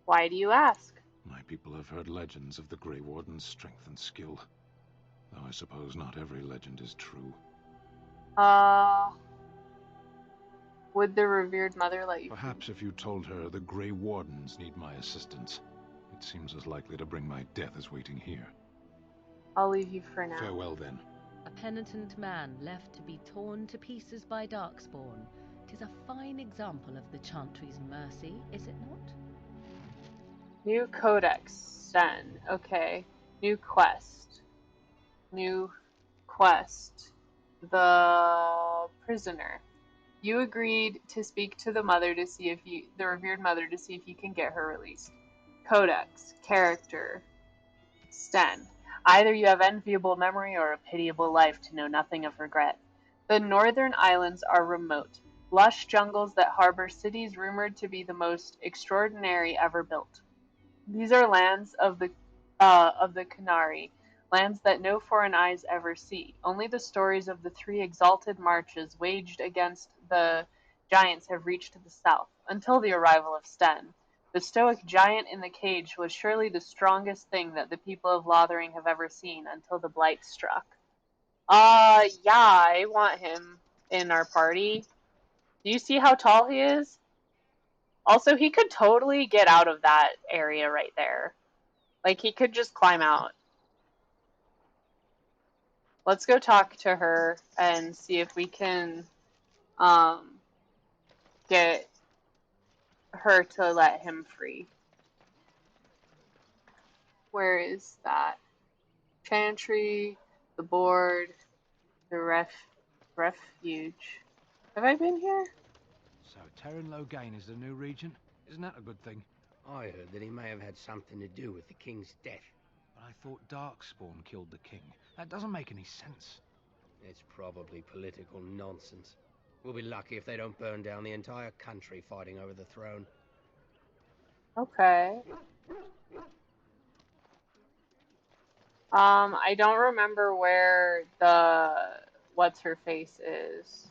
Why do you ask? My people have heard legends of the Grey Warden's strength and skill. Though I suppose not every legend is true. Would the revered mother let you? Perhaps if you told her the Grey Wardens need my assistance, it seems as likely to bring my death as waiting here. I'll leave you for now. Farewell, then. A penitent man left to be torn to pieces by Darkspawn. 'Tis a fine example of the Chantry's mercy, is it not? New Codex. Send. Okay. New quest. New quest. The prisoner. You agreed to speak to the mother to see if the revered mother to see if you can get her released. Codex. Character. Sten. Either you have enviable memory or a pitiable life to know nothing of regret. The northern islands are remote, lush jungles that harbor cities rumored to be the most extraordinary ever built. These are lands of the Canary, lands that no foreign eyes ever see. Only the stories of the 3 exalted marches waged against the giants have reached the south, until the arrival of Sten. The stoic giant in the cage was surely the strongest thing that the people of Lothering have ever seen until the Blight struck. Yeah, I want him in our party. Do you see how tall he is? Also, he could totally get out of that area right there. Like, he could just climb out. Let's go talk to her and see if we can get her to let him free. Where is that? Chantry, the board, the refuge. Have I been here? So Terran Loghain is the new regent? Isn't that a good thing? I heard that he may have had something to do with the king's death. But I thought Darkspawn killed the king. That doesn't make any sense. It's probably political nonsense. We'll be lucky if they don't burn down the entire country fighting over the throne. Okay. I don't remember where the what's-her-face is.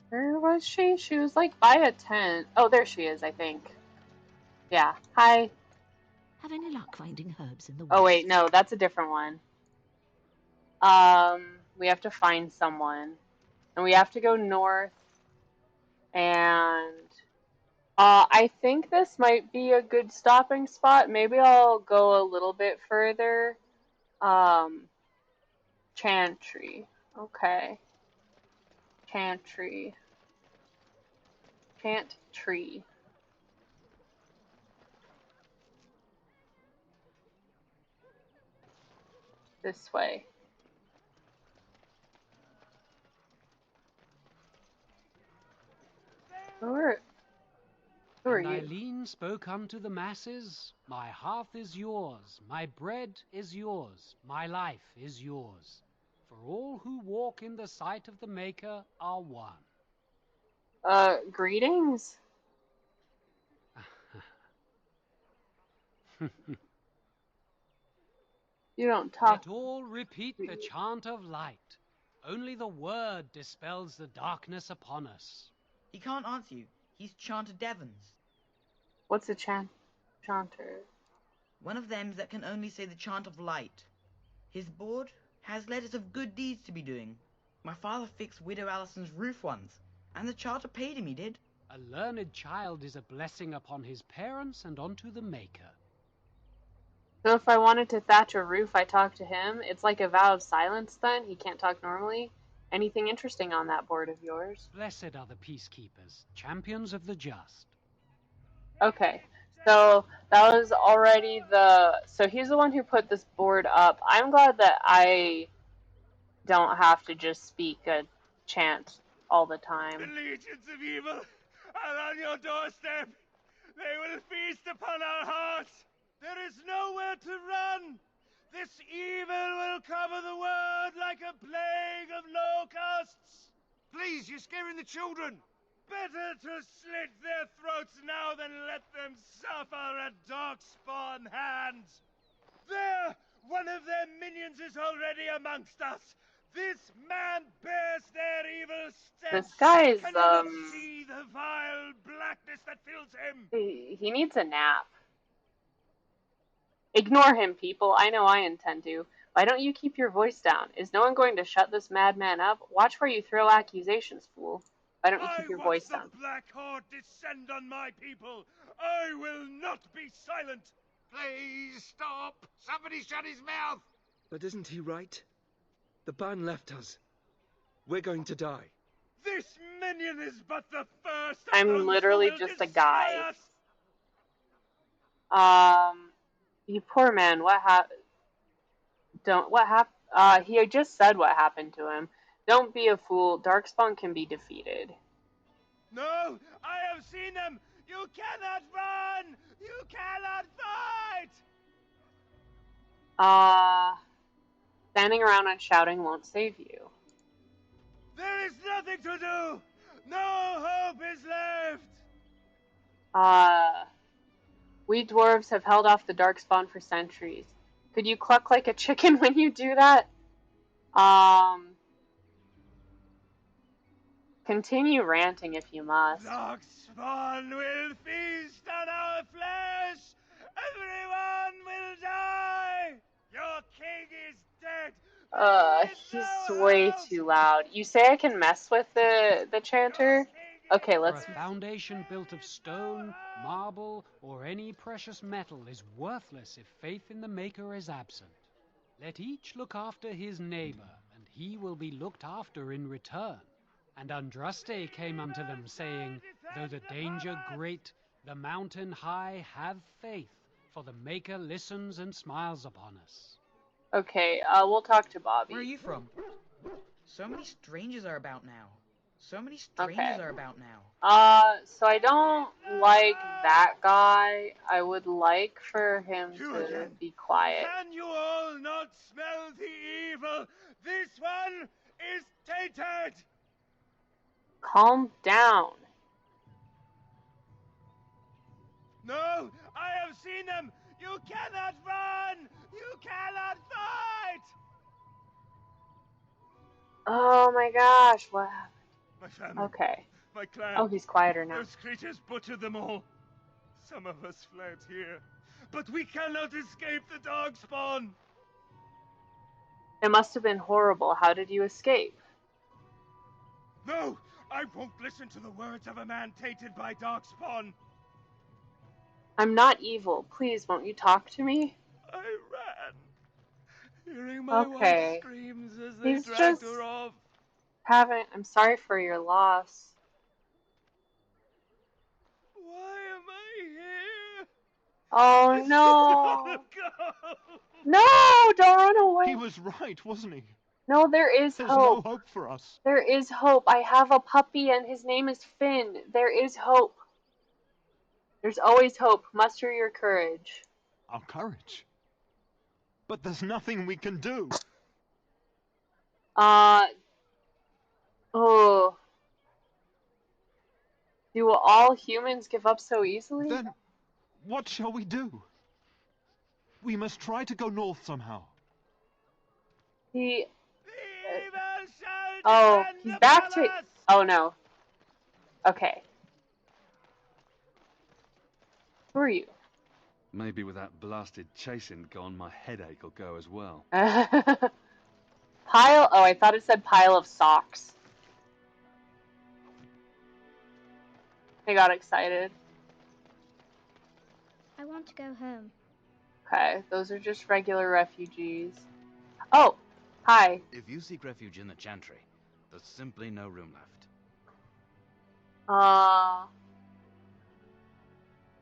Where was she? She was like by a tent. Oh, there she is, I think. Yeah. Hi. Have any luck finding herbs in the woods? Oh wait, no, that's a different one. We have to find someone. And we have to go north. And I think this might be a good stopping spot. Maybe I'll go a little bit further. Chantry. Okay. Chantry. Chantry. This way. Who are And you? Eileen spoke unto the masses, My hearth is yours, my bread is yours, my life is yours. For all who walk in the sight of the Maker are one. Greetings? You don't talk. Let all repeat the chant of light. Only the word dispels the darkness upon us. He can't answer you. He's Chanter Devons. What's a chanter? One of them that can only say the chant of light. His board has letters of good deeds to be doing. My father fixed Widow Allison's roof once, and the charter paid him, he did. A learned child is a blessing upon his parents and unto the Maker. So if I wanted to thatch a roof, I talk to him. It's like a vow of silence then? He can't talk normally? Anything interesting on that board of yours? Blessed are the peacekeepers, champions of the just. Okay, so that was already so he's the one who put this board up. I'm glad that I don't have to just speak a chant all the time. The legions of evil are on your doorstep. They will feast upon our hearts. There is nowhere to run. This evil will cover the world like a plague of locusts. Please, you're scaring the children. Better to slit their throats now than let them suffer at Darkspawn hands. There! One of their minions is already amongst us. This man bears their evil steps. This guy is, Can you not see the vile blackness that fills him? he needs a nap. Ignore him, people. I know I intend to. Why don't you keep your voice down? Is no one going to shut this madman up? Watch where you throw accusations, fool. Why don't you keep your voice down? The Black Horde descend on my people. I will not be silent. Please stop. Somebody shut his mouth. But isn't he right? The ban left us. We're going to die. This minion is but the first. I'm literally just a guy. You poor man. What happened? He had just said what happened to him. Don't be a fool. Darkspawn can be defeated. No, I have seen them. You cannot run. You cannot fight. Standing around and shouting won't save you. There is nothing to do. No hope is left. We dwarves have held off the Darkspawn for centuries. Could you cluck like a chicken when you do that? Continue ranting if you must. Darkspawn will feast on our flesh. Everyone will die. Your king is dead. He's way too loud. You say I can mess with the chanter? Okay, let's... For a foundation built of stone, marble, or any precious metal is worthless if faith in the Maker is absent. Let each look after his neighbor, and he will be looked after in return. And Andraste came unto them, saying, Though the danger great, the mountain high, have faith, for the Maker listens and smiles upon us. Okay, we'll talk to Bobby. Where are you from? So many strangers are about now. So many strangers are about now. So I don't like that guy. I would like for him to be quiet. Can you all not smell the evil? This one is tainted. Calm down. No, I have seen them. You cannot run. You cannot fight. Oh my gosh, what happened? My family. Okay. My clan. Oh, he's quieter now. Those creatures butchered them all. Some of us fled here, but we cannot escape the Darkspawn. It must have been horrible. How did you escape? No, I won't listen to the words of a man tainted by Darkspawn. I'm not evil. Please, won't you talk to me? I ran, hearing my wife's screams as they He's dragged just her off. I'm sorry for your loss. Why am I here? Oh It's no! gotta go. No, don't run away. He was right, wasn't he? No, there is There's no hope. hope for us. There is hope. I have a puppy and his name is Finn. There is hope. There's always hope. Muster your courage. Our courage. But there's nothing we can do. Oh. Do all humans give up so easily? Then, what shall we do? We must try to go north somehow. He... Oh, he's back to... Oh, no. Okay. Who are you? Maybe with that blasted chasing gone, my headache will go as well. Pile... Oh, I thought it said pile of socks. I got excited. I want to go home. Okay, those are just regular refugees. Oh, hi. If you seek refuge in the Chantry, there's simply no room left.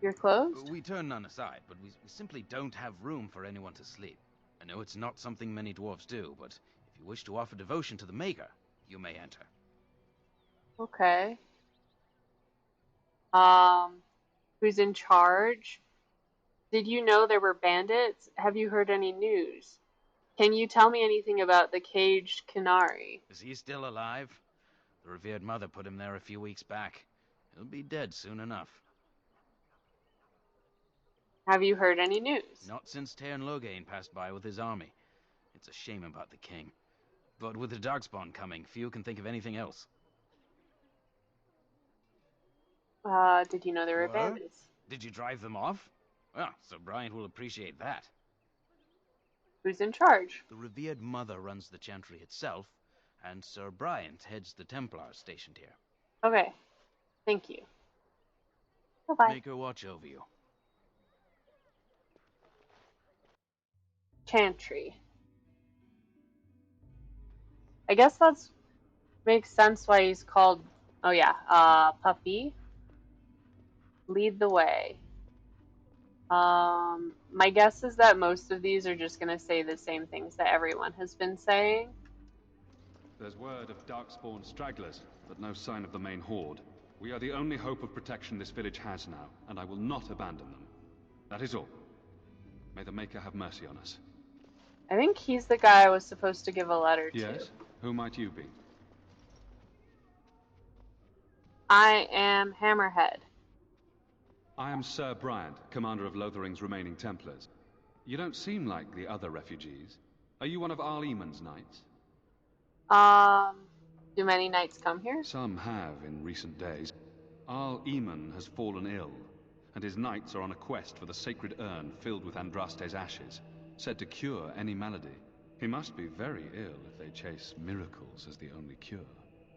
You're closed? We turn none aside, but we simply don't have room for anyone to sleep. I know it's not something many dwarves do, but if you wish to offer devotion to the Maker, you may enter. Okay. Who's in charge? Did you know there were bandits? Have you heard any news? Can you tell me anything about the caged Canary? Is he still alive? The revered mother put him there a few weeks back. He'll be dead soon enough. Have you heard any news? Not since Tairn Loghain passed by with his army. It's a shame about the king. But with the Darkspawn coming, few can think of anything else. Did you know there were bandits? Did you drive them off? Well, Sir Bryant will appreciate that. Who's in charge? The revered mother runs the Chantry itself, and Sir Bryant heads the Templars stationed here. Okay. Thank you. Bye-bye. Make her watch over you. Chantry. I guess that's makes sense why he's called... Oh yeah, Puppy. Lead the way. My guess is that most of these are just gonna say the same things that everyone has been saying. There's word of Darkspawn stragglers, but no sign of the main horde. We are the only hope of protection this village has now, and I will not abandon them. That is all. May the Maker have mercy on us. I think he's the guy I was supposed to give a letter to. Yes? Who might you be? I am Hammerhead. I am Sir Bryant, commander of Lothering's remaining Templars. You don't seem like the other refugees. Are you one of Arl Eamon's knights? Do many knights come here? Some have in recent days. Arl Eamon has fallen ill, and his knights are on a quest for the sacred urn filled with Andraste's ashes, said to cure any malady. He must be very ill if they chase miracles as the only cure.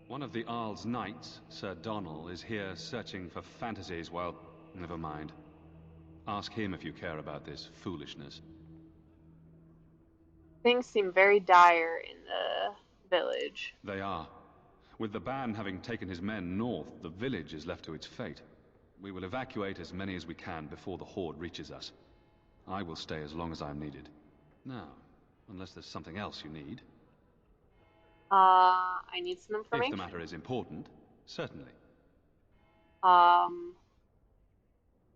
One of the Arl's knights, Sir Donnell, is here searching for fantasies while... Never mind. Ask him if you care about this foolishness. Things seem very dire in the village. They are. With the ban having taken his men north, the village is left to its fate. We will evacuate as many as we can before the horde reaches us. I will stay as long as I am needed. Now, unless there's something else you need. I need some information. If the matter is important, certainly.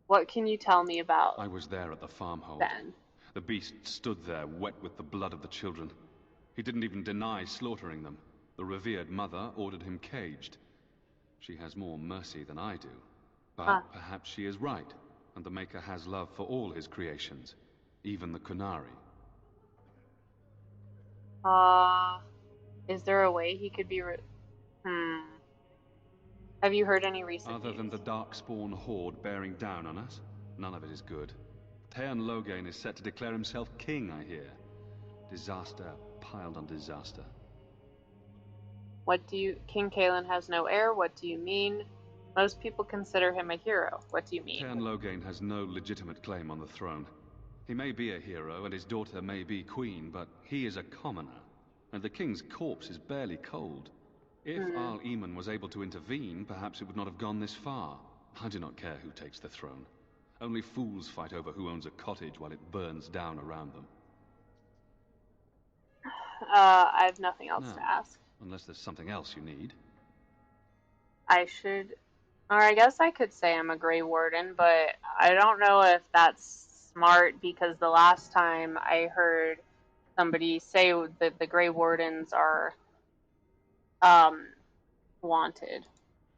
What can you tell me about I was there at the farmhold. Ben? The beast stood there, wet with the blood of the children. He didn't even deny slaughtering them. The revered mother ordered him caged. She has more mercy than I do. But perhaps she is right, and the Maker has love for all his creations, even the Kunari. Is there a way he could be Have you heard any recent Other than the Darkspawn horde bearing down on us, none of it is good. Tairn Loghain is set to declare himself king, I hear. Disaster piled on disaster. What do you... King Cailan has no heir, what do you mean? Most people consider him a hero, what do you mean? Tairn Loghain has no legitimate claim on the throne. He may be a hero, and his daughter may be queen, but he is a commoner, and the king's corpse is barely cold. If Arl Eamon was able to intervene, perhaps it would not have gone this far. I do not care who takes the throne. Only fools fight over who owns a cottage while it burns down around them. I have nothing else No, to ask. unless there's something else you need. I should, or I guess I could say I'm a Grey Warden, but I don't know if that's smart because the last time I heard somebody say that the Grey Wardens are wanted.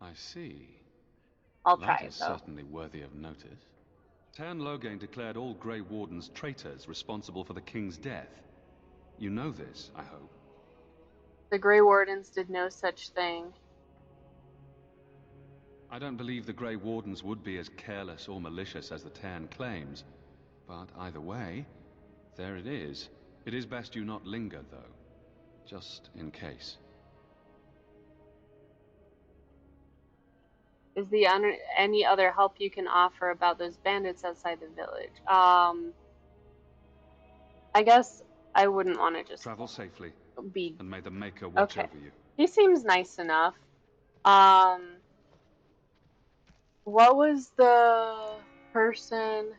I see. I'll That try it is though. certainly worthy of notice. Tern Loghain declared all Grey Wardens traitors responsible for the king's death. You know this, I hope. The Grey Wardens did no such thing. I don't believe the Grey Wardens would be as careless or malicious as the Tern claims. But either way, there it is. It is best you not linger, though. Just in case. Is there any other help you can offer about those bandits outside the village? I guess I wouldn't want to just Travel safely, be... and may the Maker watch Okay. over you. He seems nice enough. What was the person?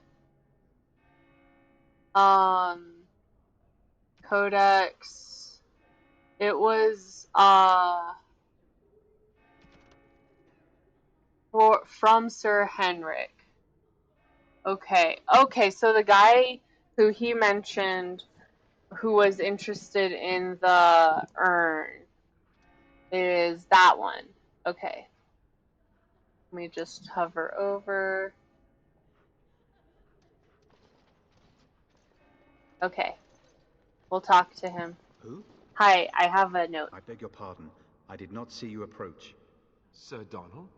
Codex. It was, from Sir Henrik. Okay. Okay, so the guy who he mentioned who was interested in the urn is that one. Okay. Let me just hover over. Okay. We'll talk to him. Who? Hi, I have a note. I beg your pardon. I did not see you approach. Sir Donald?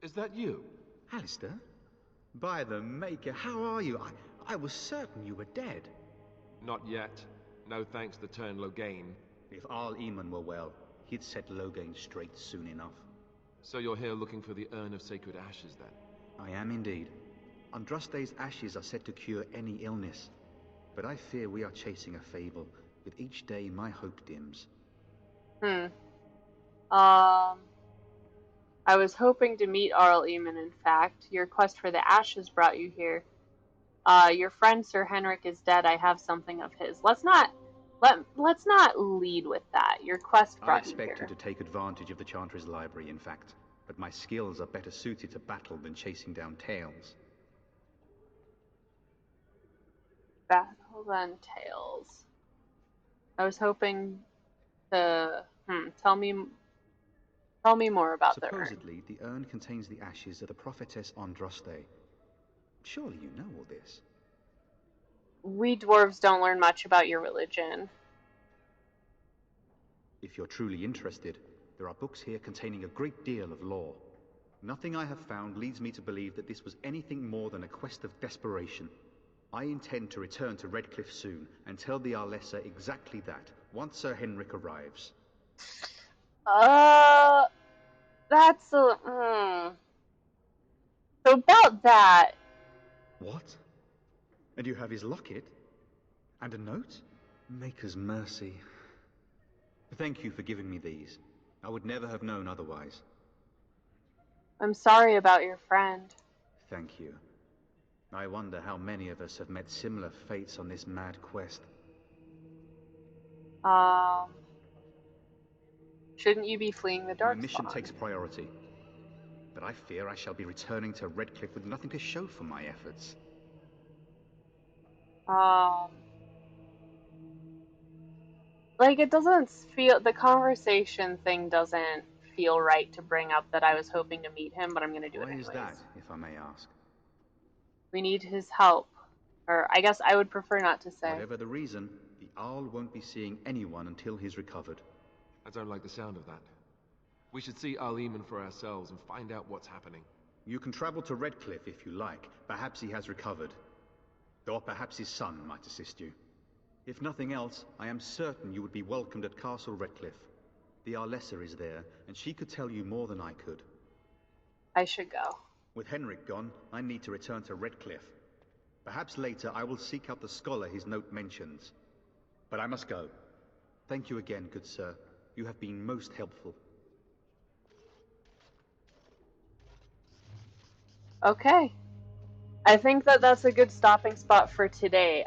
Is that you? Alistair? By the Maker, how are you? I was certain you were dead. Not yet. No thanks to Tern Loghain. If Arl Eamon were well, he'd set Loghain straight soon enough. So you're here looking for the Urn of Sacred Ashes, then? I am indeed. Andraste's ashes are said to cure any illness. But I fear we are chasing a fable. With each day, my hope dims. I was hoping to meet Arl Eamon, in fact. Your quest for the ashes brought you here. Your friend Sir Henrik is dead. I have something of his. Let's not lead with that. Your quest I brought you expect here. you to take advantage of the Chantry's library, in fact. But my skills are better suited to battle than chasing down tales. Battle and tales. I was hoping to... Tell me more about the urn. Supposedly, the urn contains the ashes of the prophetess Andraste. Surely you know all this. We dwarves don't learn much about your religion. If you're truly interested, there are books here containing a great deal of lore. Nothing I have found leads me to believe that this was anything more than a quest of desperation. I intend to return to Redcliffe soon and tell the Arlessa exactly that, once Sir Henrik arrives. That's a... So about that... What? And you have his locket? And a note? Maker's mercy. Thank you for giving me these. I would never have known otherwise. I'm sorry about your friend. Thank you. I wonder how many of us have met similar fates on this mad quest. Shouldn't you be fleeing the Darkspawn? My mission takes priority. But I fear I shall be returning to Redcliffe with nothing to show for my efforts. Like, it doesn't feel... The conversation thing doesn't feel right to bring up that I was hoping to meet him, but I'm gonna do it anyways. Why is that, if I may ask? We need his help. Or, I guess I would prefer not to say. Whatever the reason, the Arl won't be seeing anyone until he's recovered. I don't like the sound of that. We should see Arl Eamon for ourselves and find out what's happening. You can travel to Redcliffe if you like. Perhaps he has recovered. Or perhaps his son might assist you. If nothing else, I am certain you would be welcomed at Castle Redcliffe. The Arlessa is there, and she could tell you more than I could. I should go. With Henrik gone, I need to return to Redcliffe. Perhaps later I will seek out the scholar his note mentions. But I must go. Thank you again, good sir. You have been most helpful. Okay. I think that that's a good stopping spot for today.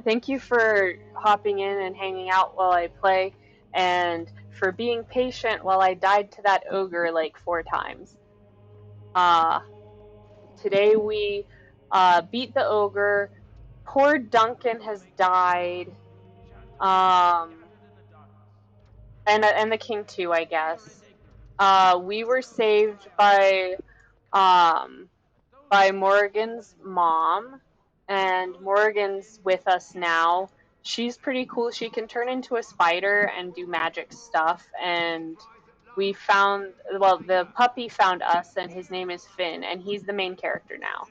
Thank you for hopping in and hanging out while I play, and for being patient while I died to that ogre like 4 times. Today we beat the ogre. Poor Duncan has died. And the king too, I guess. We were saved um, by Morgan's mom, and Morgan's with us now. She's pretty cool. She can turn into a spider and do magic stuff. And the puppy found us, and his name is Finn, and he's the main character now.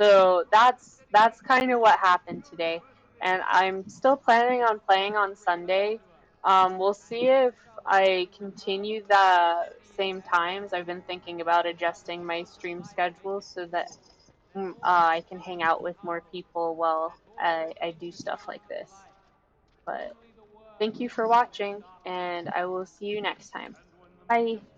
So that's kind of what happened today. And I'm still planning on playing on Sunday. We'll see if I continue the same times. I've been thinking about adjusting my stream schedule so that I can hang out with more people while I do stuff like this. But thank you for watching, and I will see you next time. Bye.